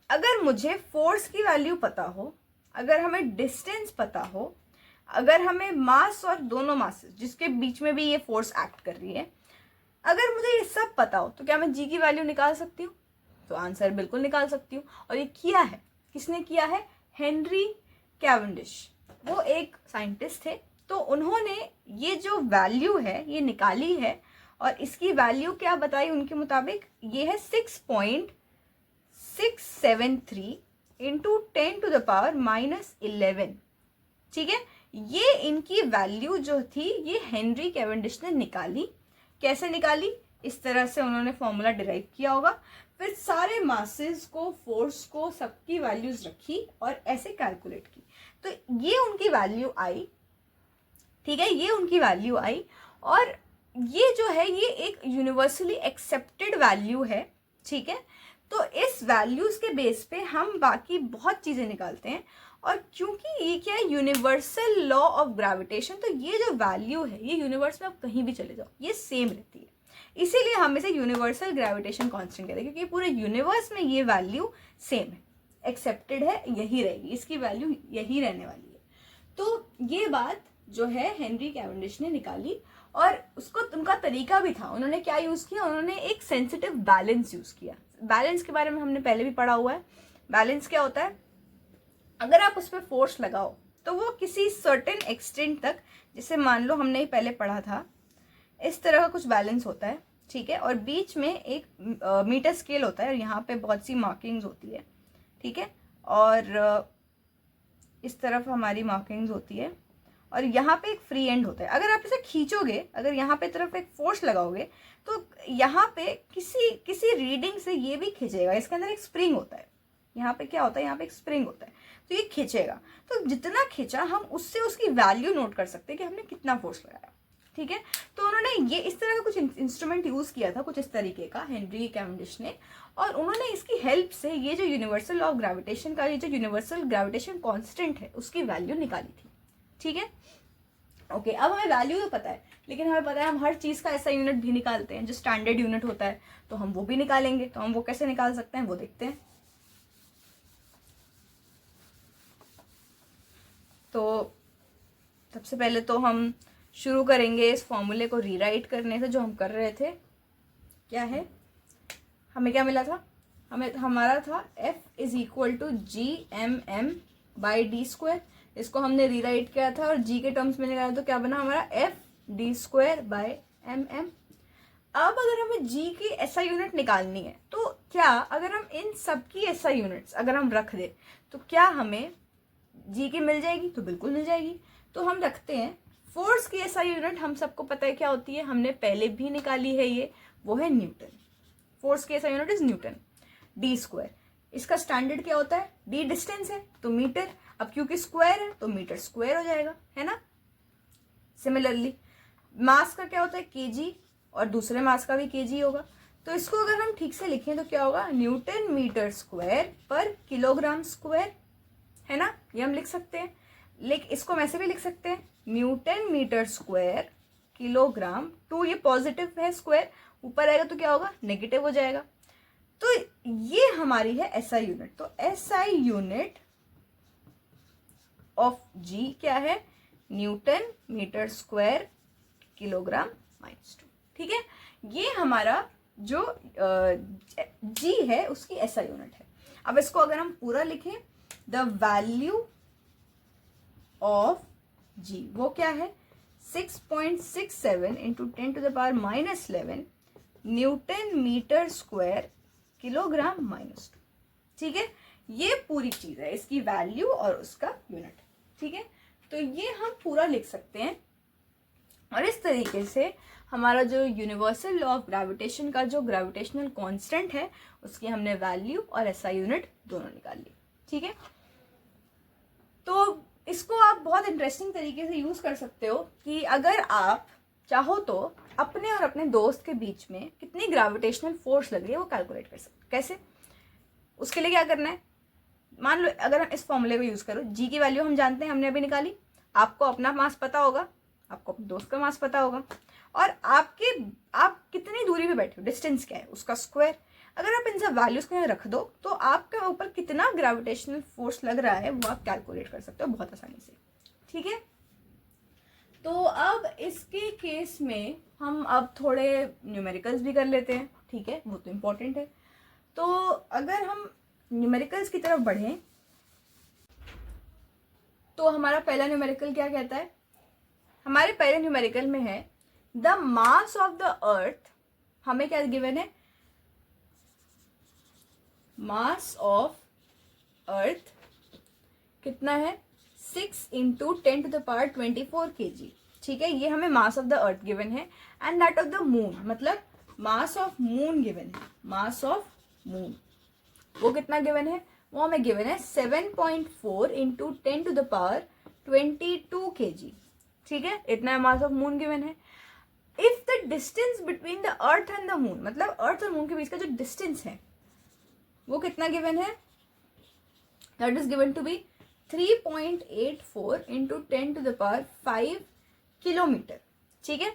अगर मुझे फोर्स की वैल्यू पता हो, अगर हमें डिस्टेंस पता हो, अगर हमें मास और दोनों मासेस जिसके बीच में भी ये फोर्स एक्ट कर रही है, अगर मुझे ये सब पता हो, तो क्या मैं जी की वैल्यू निकाल सकती हूँ? तो आंसर बिल्कुल निकाल सकती हूँ। और ये किया है, किसने किया है? हेनरी कैवेंडिश, वो एक साइंटिस्ट थे। तो उन्होंने ये जो वैल्यू है ये निकाली है, और इसकी वैल्यू क्या बताई उनके मुताबिक, ये है 6.673 इंटू 10⁻⁻11। ठीक है, ये इनकी वैल्यू जो थी ये हेनरी कैवेंडिश ने निकाली। कैसे निकाली? इस तरह से उन्होंने फॉर्मूला डिराइव किया होगा, फिर सारे मासेस को, फोर्स को, सबकी वैल्यूज रखी और ऐसे कैलकुलेट की, तो ये उनकी वैल्यू आई। ठीक है, ये उनकी वैल्यू आई, और ये जो है ये एक यूनिवर्सली एक्सेप्टेड वैल्यू है। ठीक है, तो इस वैल्यूज के बेस पे हम बाकी बहुत चीजें निकालते हैं, और क्योंकि ये क्या है, यूनिवर्सल लॉ ऑफ ग्रेविटेशन, तो ये जो वैल्यू है ये यूनिवर्स में आप कहीं भी चले जाओ ये सेम रहती है, इसीलिए हम इसे यूनिवर्सल ग्रेविटेशन कांस्टेंट कहते हैं, क्योंकि पूरे यूनिवर्स में ये वैल्यू सेम है, एक्सेप्टेड है, यही रहेगी, इसकी वैल्यू यही रहने वाली है। तो ये बात जो है हेनरी कैवेंडिश ने निकाली, और उसको उनका तरीका भी था। उन्होंने क्या यूज किया, उन्होंने एक सेंसिटिव बैलेंस यूज किया। बैलेंस के बारे में हमने पहले भी पढ़ा हुआ है। बैलेंस क्या होता है, अगर आप उस पर फोर्स लगाओ तो वो किसी सर्टेन एक्सटेंट तक, जैसे मान लो हमने पहले पढ़ा था, इस तरह का कुछ बैलेंस होता है। ठीक है, और बीच में एक मीटर स्केल होता है, और यहाँ पे बहुत सी मार्किंग्स होती है। ठीक है, और इस तरफ हमारी मार्किंग्स होती है, और यहाँ पे एक फ्री एंड होता है। अगर आप इसे खींचोगे, अगर यहाँ पे तरफ एक फोर्स लगाओगे, तो यहाँ पे किसी रीडिंग से ये भी खींचेगा। इसके अंदर एक स्प्रिंग होता है, यहाँ पे क्या होता है, यहाँ पे एक स्प्रिंग होता है, तो ये खींचेगा। तो जितना खींचा हम उससे उसकी वैल्यू नोट कर सकते हैं कि हमने कितना फोर्स लगाया। ठीक है, तो उन्होंने ये इस तरह का कुछ इंस्ट्रूमेंट यूज किया था, कुछ इस तरीके का, हेनरी कैवेंडिश ने, और उन्होंने इसकी हेल्प से ये जो यूनिवर्सल लॉ ऑफ ग्रेविटेशन का, ये जो यूनिवर्सल ग्रेविटेशन कांस्टेंट है, उसकी वैल्यू निकाली थी। ठीक है, ओके, अब हमें वैल्यू तो पता है, लेकिन हमें पता है हम हर चीज का ऐसा यूनिट भी निकालते हैं जो स्टैंडर्ड यूनिट होता है, तो हम वो भी निकालेंगे। तो हम वो कैसे निकाल सकते हैं वो देखते हैं। तो सबसे पहले तो हम शुरू करेंगे इस फॉर्मूले को रीराइट करने से, जो हम कर रहे थे। क्या है, हमें क्या मिला था, हमारा था F is equal to G m m by d square. इसको हमने रीराइट किया था और जी के टर्म्स में निकाला, तो क्या बना हमारा F d square by M m. अब अगर हमें जी की एसआई यूनिट निकालनी है, तो क्या अगर हम इन सब की एसआई यूनिट्स अगर हम रख दे, तो क्या हमें जी की मिल जाएगी? तो बिल्कुल मिल जाएगी। तो हम रखते हैं फोर्स की एसआई यूनिट, हम सबको पता है क्या होती है, हमने पहले भी निकाली है ये, वो है न्यूटन। फोर्स की SI unit is Newton. D square, इसका स्टैंडर्ड क्या होता है, डी डिस्टेंस है तो मीटर, अब क्योंकि स्क्वायर है तो मीटर स्क्वायर हो जाएगा, है ना। सिमिलरली मास का क्या होता है, केजी, और दूसरे मास का भी केजी होगा। तो इसको अगर हम ठीक से लिखें तो क्या होगा, न्यूटन मीटर स्क्वायर पर किलोग्राम स्क्वायर, है ना, ये हम लिख सकते हैं। लेकिन इसको वैसे भी लिख सकते हैं, newton metre square kilogram, two ये पॉजिटिव है, स्क्वायर ऊपर आएगा तो क्या होगा, नेगेटिव हो जाएगा। तो ये हमारी है एसआई यूनिट। तो एसआई यूनिट ऑफ जी क्या है, न्यूटन मीटर स्क्वायर किलोग्राम -2। ठीक है, ये हमारा जो जी है उसकी एसआई यूनिट है। अब इसको अगर हम पूरा लिखें, द वैल्यू ऑफ जी वो क्या है 6.67 into 10⁻⁻11 newton metre square kilogram -2। ठीक है, ये पूरी चीज है, इसकी वैल्यू और उसका यूनिट। ठीक है, तो ये हम पूरा लिख सकते हैं और इस तरीके से हमारा जो यूनिवर्सल लॉ ऑफ ग्रेविटेशन का जो ग्रेविटेशनल कांस्टेंट है उसकी हमने वैल्यू और एसआई यूनिट दोनों निकाल ली। ठीक है, तो इसको आप बहुत इंटरेस्टिंग तरीके से यूज कर सकते हो कि अगर आप चाहो तो अपने और अपने दोस्त के बीच में कितनी ग्रेविटेशनल फोर्स लग रही है वो कैलकुलेट कर सकते। कैसे? उसके लिए क्या करना है, मान लो अगर हम इस फॉर्मूले को यूज करो, जी की वैल्यू हम जानते हैं, हमने अभी निकाली, आपको अपना मास पता होगा, आपको अपने दोस्त का मास पता होगा, और आप कितनी दूरी पे बैठे हो, डिस्टेंस क्या है उसका स्क्वायर। अगर आप इन सब वैल्यूज को यहाँ रख दो तो आपके ऊपर कितना ग्रेविटेशनल फोर्स लग रहा है वो आप कैलकुलेट कर सकते हो बहुत आसानी से। ठीक है, तो अब इसके केस में हम अब थोड़े न्यूमेरिकल्स भी कर लेते हैं। ठीक है, वो तो इम्पोर्टेंट है। तो अगर हम न्यूमेरिकल्स की तरफ बढ़ें तो हमारा पहला न्यूमेरिकल क्या कहता है, हमारे पहले न्यूमेरिकल में है द मास ऑफ द अर्थ, हमें क्या गिवन है, मास ऑफ अर्थ कितना है 6 इंटू 10⁻24 kg। ठीक है, ये हमें mass of the earth given है, and that of the moon, मतलब मास ऑफ मून गिवन है, मास ऑफ मून वो कितना गिवन है, वो हमें गिवन है 7.4 इंटू 10⁻22 kg। ठीक है, इतना मास ऑफ मून गिवन है। If the distance between the earth and the moon, मतलब अर्थ और मून के बीच का जो डिस्टेंस है वो कितना गिवन है, that is given to be 3.84 into 10⁵ kilometre. ठीक है,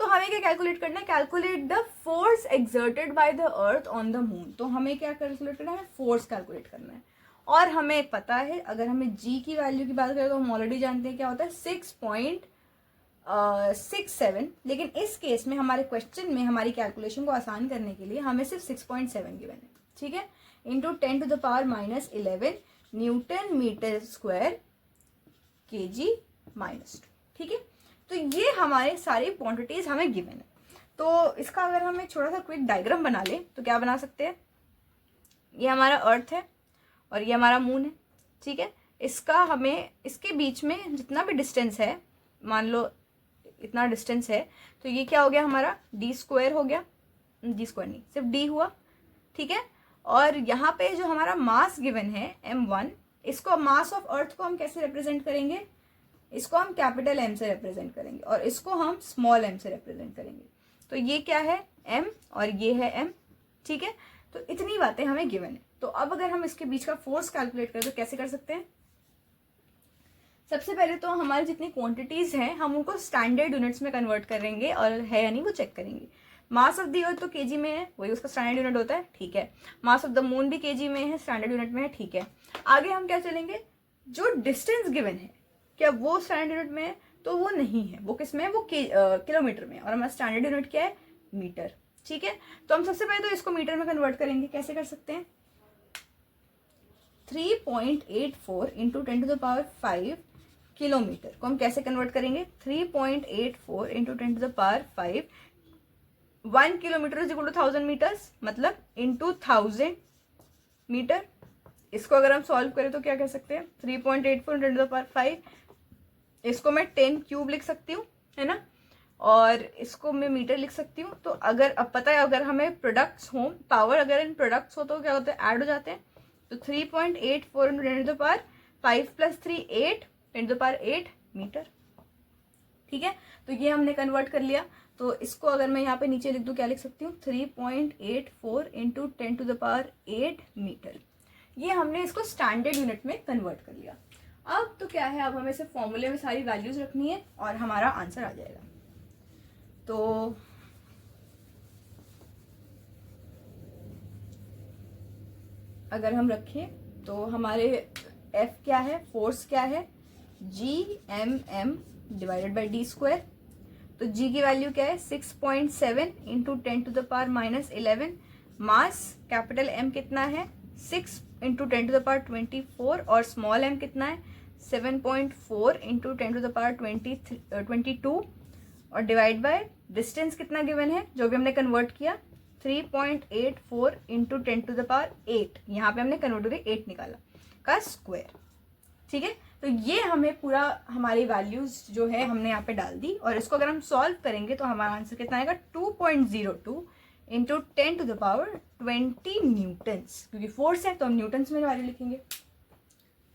तो हमें क्या कैलकुलेट करना है, calculate the force exerted by the earth on the moon. तो हमें क्या कैलकुलेट करना है, फोर्स कैलकुलेट करना है। और हमें पता है, अगर हमें जी की वैल्यू की बात करें तो हम ऑलरेडी जानते हैं क्या होता है 6.67, लेकिन इस केस में हमारे क्वेश्चन में हमारी कैलकुलेशन को आसान करने के लिए हमें सिर्फ 6.7 गिवन है। ठीक है, into 10⁻11 newton metre square kg -2। ठीक है, तो ये हमारे सारी क्वांटिटीज हमें गिवन है। तो इसका अगर हम एक छोटा सा क्विक डायग्राम बना ले तो क्या बना सकते हैं, ये हमारा अर्थ है और ये हमारा मून है। ठीक है, इसका हमें इसके बीच में जितना भी डिस्टेंस है, मान लो इतना डिस्टेंस है, तो ये क्या हो गया हमारा d² हो गया, d² नहीं सिर्फ d हुआ। ठीक है, और यहाँ पे जो हमारा मास गिवन है m1, इसको मास ऑफ अर्थ को हम कैसे रिप्रेजेंट करेंगे, इसको हम कैपिटल M से रिप्रेजेंट करेंगे और इसको हम स्मॉल m से रिप्रेजेंट करेंगे। तो ये क्या है m और ये है m। ठीक है, तो इतनी बातें हमें गिवन है। तो अब अगर हम इसके बीच का फोर्स कैलकुलेट करें तो कैसे कर सकते हैं, सबसे पहले तो हमारी जितनी क्वांटिटीज हैं हम उनको स्टैंडर्ड यूनिट्स में कन्वर्ट करेंगे और है या नहीं वो चेक करेंगे। मास ऑफ द अर्थ तो केजी में है, वही उसका स्टैंडर्ड यूनिट होता है। ठीक है, मास ऑफ द मून भी केजी में है, स्टैंडर्ड यूनिट में है। ठीक है, आगे हम क्या चलेंगे, जो डिस्टेंस गिवन है क्या वो स्टैंडर्ड यूनिट में है, तो वो नहीं है, वो किस में है, वो किलोमीटर में, और हमारा स्टैंडर्ड यूनिट क्या है, मीटर। ठीक है, तो हम सबसे पहले तो इसको मीटर में कन्वर्ट करेंगे। कैसे कर सकते हैं, 3.84 इंटू 10⁵ किलोमीटर को हम कैसे कन्वर्ट करेंगे, 3.84 into 10⁵, 1 kilometre is equal to 1000 metres, मतलब इंटू 1000 मीटर। इसको अगर हम सॉल्व करें तो क्या कह सकते हैं, 3.84 इंटू 10⁵, इसको मैं 10 क्यूब लिख सकती हूँ, है ना, और इसको मैं मीटर लिख सकती हूँ। तो अगर अब पता है अगर हमें प्रोडक्ट्स हो, पावर अगर इन प्रोडक्ट्स हो तो क्या होता है, ऐड हो जाते हैं। तो 3.84 इंटू 10⁵ प्लस 3 8 10⁸ मीटर। ठीक है, तो ये हमने कन्वर्ट कर लिया। तो इसको अगर मैं यहाँ पे नीचे लिख दूँ क्या लिख सकती हूँ, 3.84 इंटू 10⁸ मीटर। ये हमने इसको स्टैंडर्ड यूनिट में कन्वर्ट कर लिया। अब तो क्या है, अब हमें सिर्फ फॉर्मूले में सारी वैल्यूज रखनी है और हमारा आंसर आ जाएगा। तो अगर हम रखें तो हमारे F क्या है, फोर्स क्या है, G m m divided by d²। तो तो g की वैल्यू क्या है 6.7 इंटू 10⁻⁻11। मास कैपिटल M कितना है 6 इंटू 10⁻24 और स्मॉल m कितना है 7.4 इंटू 10⁻22 और डिवाइड बाय डिस्टेंस कितना गिवन है जो भी हमने कन्वर्ट किया 3.84 इंटू 10⁸, यहाँ पे हमने कन्वर्ट करके 8 निकाला का स्क्वायर। ठीक है, तो ये हमें पूरा हमारी वैल्यूज जो है हमने यहाँ पे डाल दी और इसको अगर हम सॉल्व करेंगे तो हमारा आंसर कितना आएगा 2.02 इंटू 10⁻20 न्यूटन्स, क्योंकि फोर्स है तो हम न्यूटन्स में वैल्यू लिखेंगे।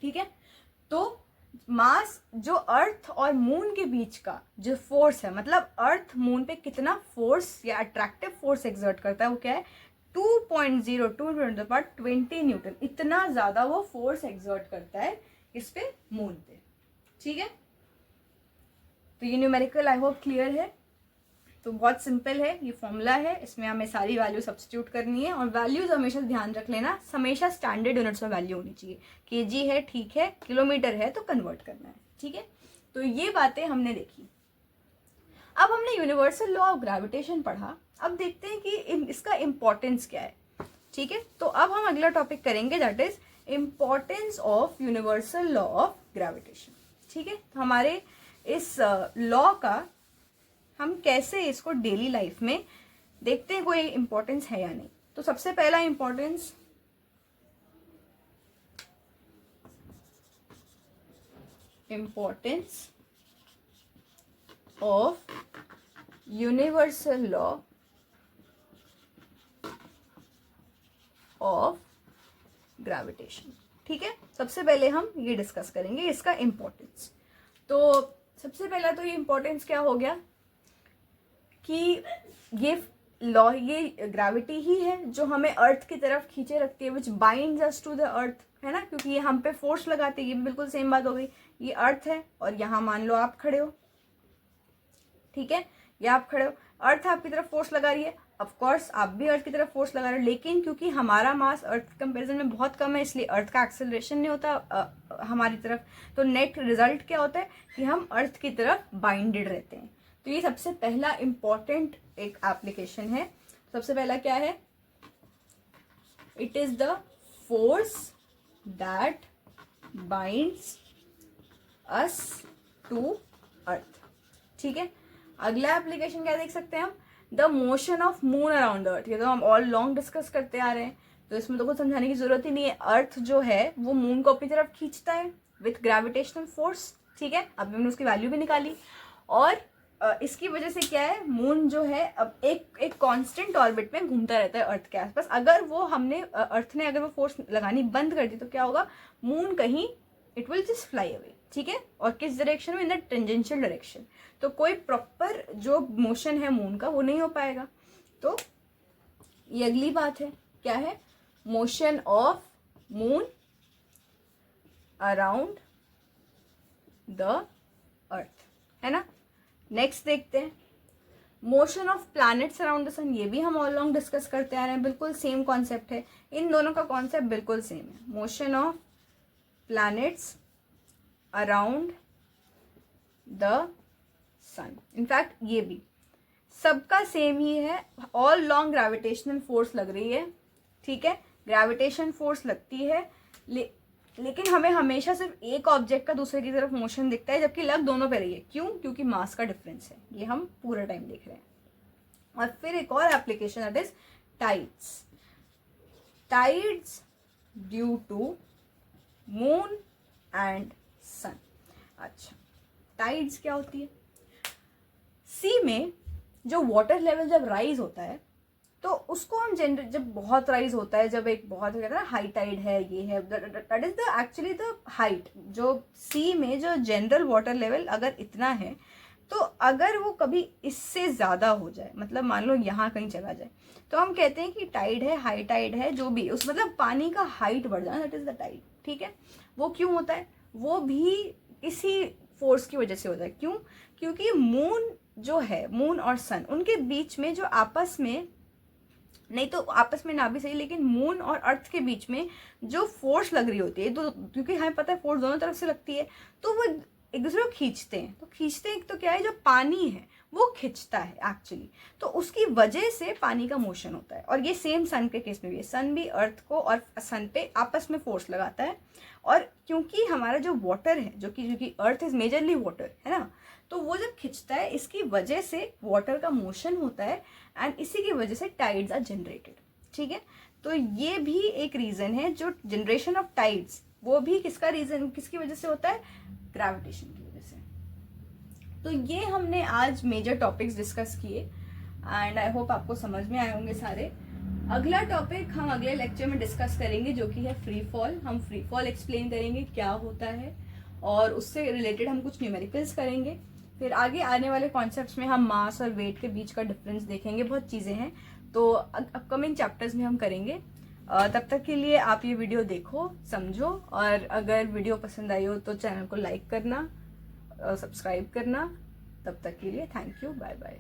ठीक है, तो मास जो अर्थ और मून के बीच का जो फोर्स है, मतलब अर्थ मून पे कितना फोर्स या अट्रैक्टिव फोर्स एक्सर्ट करता है, वो क्या है 2.02 न्यूटन। इतना ज्यादा वो फोर्स एक्सर्ट करता है इस पे मून पे। ठीक है, तो ये न्यूमेरिकल आई होप क्लियर है। तो बहुत सिंपल है, ये फॉर्मूला है, इसमें हमें सारी वैल्यू सब्स्टिट्यूट करनी है और वैल्यूज हमेशा ध्यान रख लेना, हमेशा स्टैंडर्ड यूनिट्स में वैल्यू होनी चाहिए। केजी है ठीक है, किलोमीटर है तो कन्वर्ट करना है। ठीक है, तो ये बातें हमने देखी। अब हमने यूनिवर्सल लॉ ऑफ ग्रेविटेशन पढ़ा, अब देखते हैं कि इसका इम्पोर्टेंस क्या है। ठीक है, तो अब हम अगला टॉपिक करेंगे, that is importance of universal law of gravitation. ठीक है, तो हमारे इस लॉ का हम कैसे इसको डेली लाइफ में देखते हैं, कोई इंपॉर्टेंस है या नहीं। तो सबसे पहला importance of universal law of gravitation. ठीक है, सबसे पहले हम ये डिस्कस करेंगे इसका इंपॉर्टेंस। तो सबसे पहला तो ये इंपॉर्टेंस क्या हो गया कि ये लॉ, ये ग्रेविटी ही है जो हमें अर्थ की तरफ खींचे रखती है, which binds us to the earth, है ना, क्योंकि ये हम पे फोर्स लगाती है। ये बिल्कुल सेम बात हो गई, ये अर्थ है और यहाँ मान लो आप खड़े हो। ठीक है, ये आप खड़े हो, अर्थ आपकी तरफ फोर्स लगा रही है, ऑफ कोर्स आप भी अर्थ की तरफ फोर्स लगा रहे हो, लेकिन क्योंकि हमारा मास अर्थ के कंपेरिजन में बहुत कम है, इसलिए अर्थ का एक्सेलरेशन नहीं होता हमारी तरफ। तो नेट रिजल्ट क्या होता है कि हम अर्थ की तरफ बाइंडेड रहते हैं। तो ये सबसे पहला इंपॉर्टेंट एक एप्लीकेशन है। सबसे पहला क्या है, it is the force that binds us to earth. ठीक है, अगला एप्लीकेशन क्या देख सकते हैं हम, the motion of moon around earth. ये तो हम ऑल लॉन्ग डिस्कस करते आ रहे हैं, तो इसमें तो कुछ समझाने की जरूरत ही नहीं है। अर्थ जो है वो मून को अपनी तरफ खींचता है विथ ग्रेविटेशनल फोर्स। ठीक है, अभी हमने उसकी वैल्यू भी निकाली और इसकी वजह से क्या है, मून जो है अब एक कांस्टेंट ऑर्बिट में घूमता रहता है अर्थ के आसपास। अगर वो हमने अर्थ ने अगर वो फोर्स लगानी बंद कर दी तो क्या होगा, मून कहीं it will just fly away. ठीक है, और किस डायरेक्शन में, इन द टेंजेंशियल डायरेक्शन। तो कोई प्रॉपर जो मोशन है मून का वो नहीं हो पाएगा। तो ये अगली बात है, क्या है, motion of moon around the earth, है ना। नेक्स्ट देखते हैं motion of planets around the sun. ये भी हम ऑल लॉन्ग डिस्कस करते आ रहे हैं, बिल्कुल सेम कॉन्सेप्ट है, इन दोनों का कॉन्सेप्ट बिल्कुल सेम है। Motion of planets around the sun, in fact ये भी सबका सेम ही है, ऑल लॉन्ग ग्रेविटेशनल फोर्स लग रही है। ठीक है, ग्रेविटेशन फोर्स लगती है, लेकिन हमें हमेशा सिर्फ एक ऑब्जेक्ट का दूसरे की तरफ मोशन दिखता है, जबकि लग दोनों पे रही है। क्यों, क्योंकि मास का डिफरेंस है, ये हम पूरा टाइम देख रहे हैं। और फिर एक और application that is tides. Tides due to moon and sun. अच्छा, टाइड्स क्या होती है, सी में जो वाटर लेवल जब राइज होता है तो उसको हम जनरल, जब बहुत राइज होता है, जब एक बहुत कहते हैं हाई टाइड है, ये है, that is the actually the height. जो सी में जो जनरल वाटर लेवल अगर इतना है, तो अगर वो कभी इससे ज़्यादा हो जाए, मतलब मान लो यहाँ कहीं चला जाए, तो हम कहते हैं कि टाइड है, हाई टाइड है, जो भी उस मतलब पानी का हाइट बढ़ जाना, दैट इज द टाइड। ठीक है, वो क्यों होता है, वो भी इसी फोर्स की वजह से होता है। क्यों, क्योंकि मून जो है, मून और सन, उनके बीच में जो आपस में, नहीं तो आपस में ना भी सही, लेकिन मून और अर्थ के बीच में जो फोर्स लग रही होती है, तो क्योंकि हमें पता है फोर्स दोनों तरफ से लगती है, तो वो एक दूसरे को खींचते हैं। तो खींचते हैं तो क्या है, जो पानी है वो खिंचता है एक्चुअली, तो उसकी वजह से पानी का मोशन होता है। और ये सेम सन के केस में भी है, सन भी अर्थ को और सन पे आपस में फोर्स लगाता है। और क्योंकि हमारा जो वाटर है, जो कि अर्थ इज मेजरली वाटर, है ना, तो वो जब खिंचता है इसकी वजह से वाटर का मोशन होता है एंड इसी की वजह से टाइड्स आर जनरेटेड। ठीक है, तो ये भी एक रीजन है, जो जनरेशन ऑफ टाइड्स वो भी किसकी वजह से होता है, ग्रेविटेशन की वजह से। तो ये हमने आज मेजर टॉपिक्स डिस्कस किए एंड आई होप आपको समझ में आए होंगे सारे। अगला टॉपिक हम अगले लेक्चर में डिस्कस करेंगे जो कि है फ्री फॉल। हम फ्री फॉल एक्सप्लेन करेंगे क्या होता है और उससे रिलेटेड हम कुछ न्यूमेरिकल्स करेंगे। फिर आगे आने वाले कॉन्सेप्ट्स में हम मास और वेट के बीच का डिफरेंस देखेंगे, बहुत चीज़ें हैं, तो अपकमिंग चैप्टर्स में हम करेंगे। तब तक के लिए आप ये वीडियो देखो, समझो, और अगर वीडियो पसंद आई हो तो चैनल को लाइक करना, सब्सक्राइब करना। तब तक के लिए थैंक यू, बाय बाय।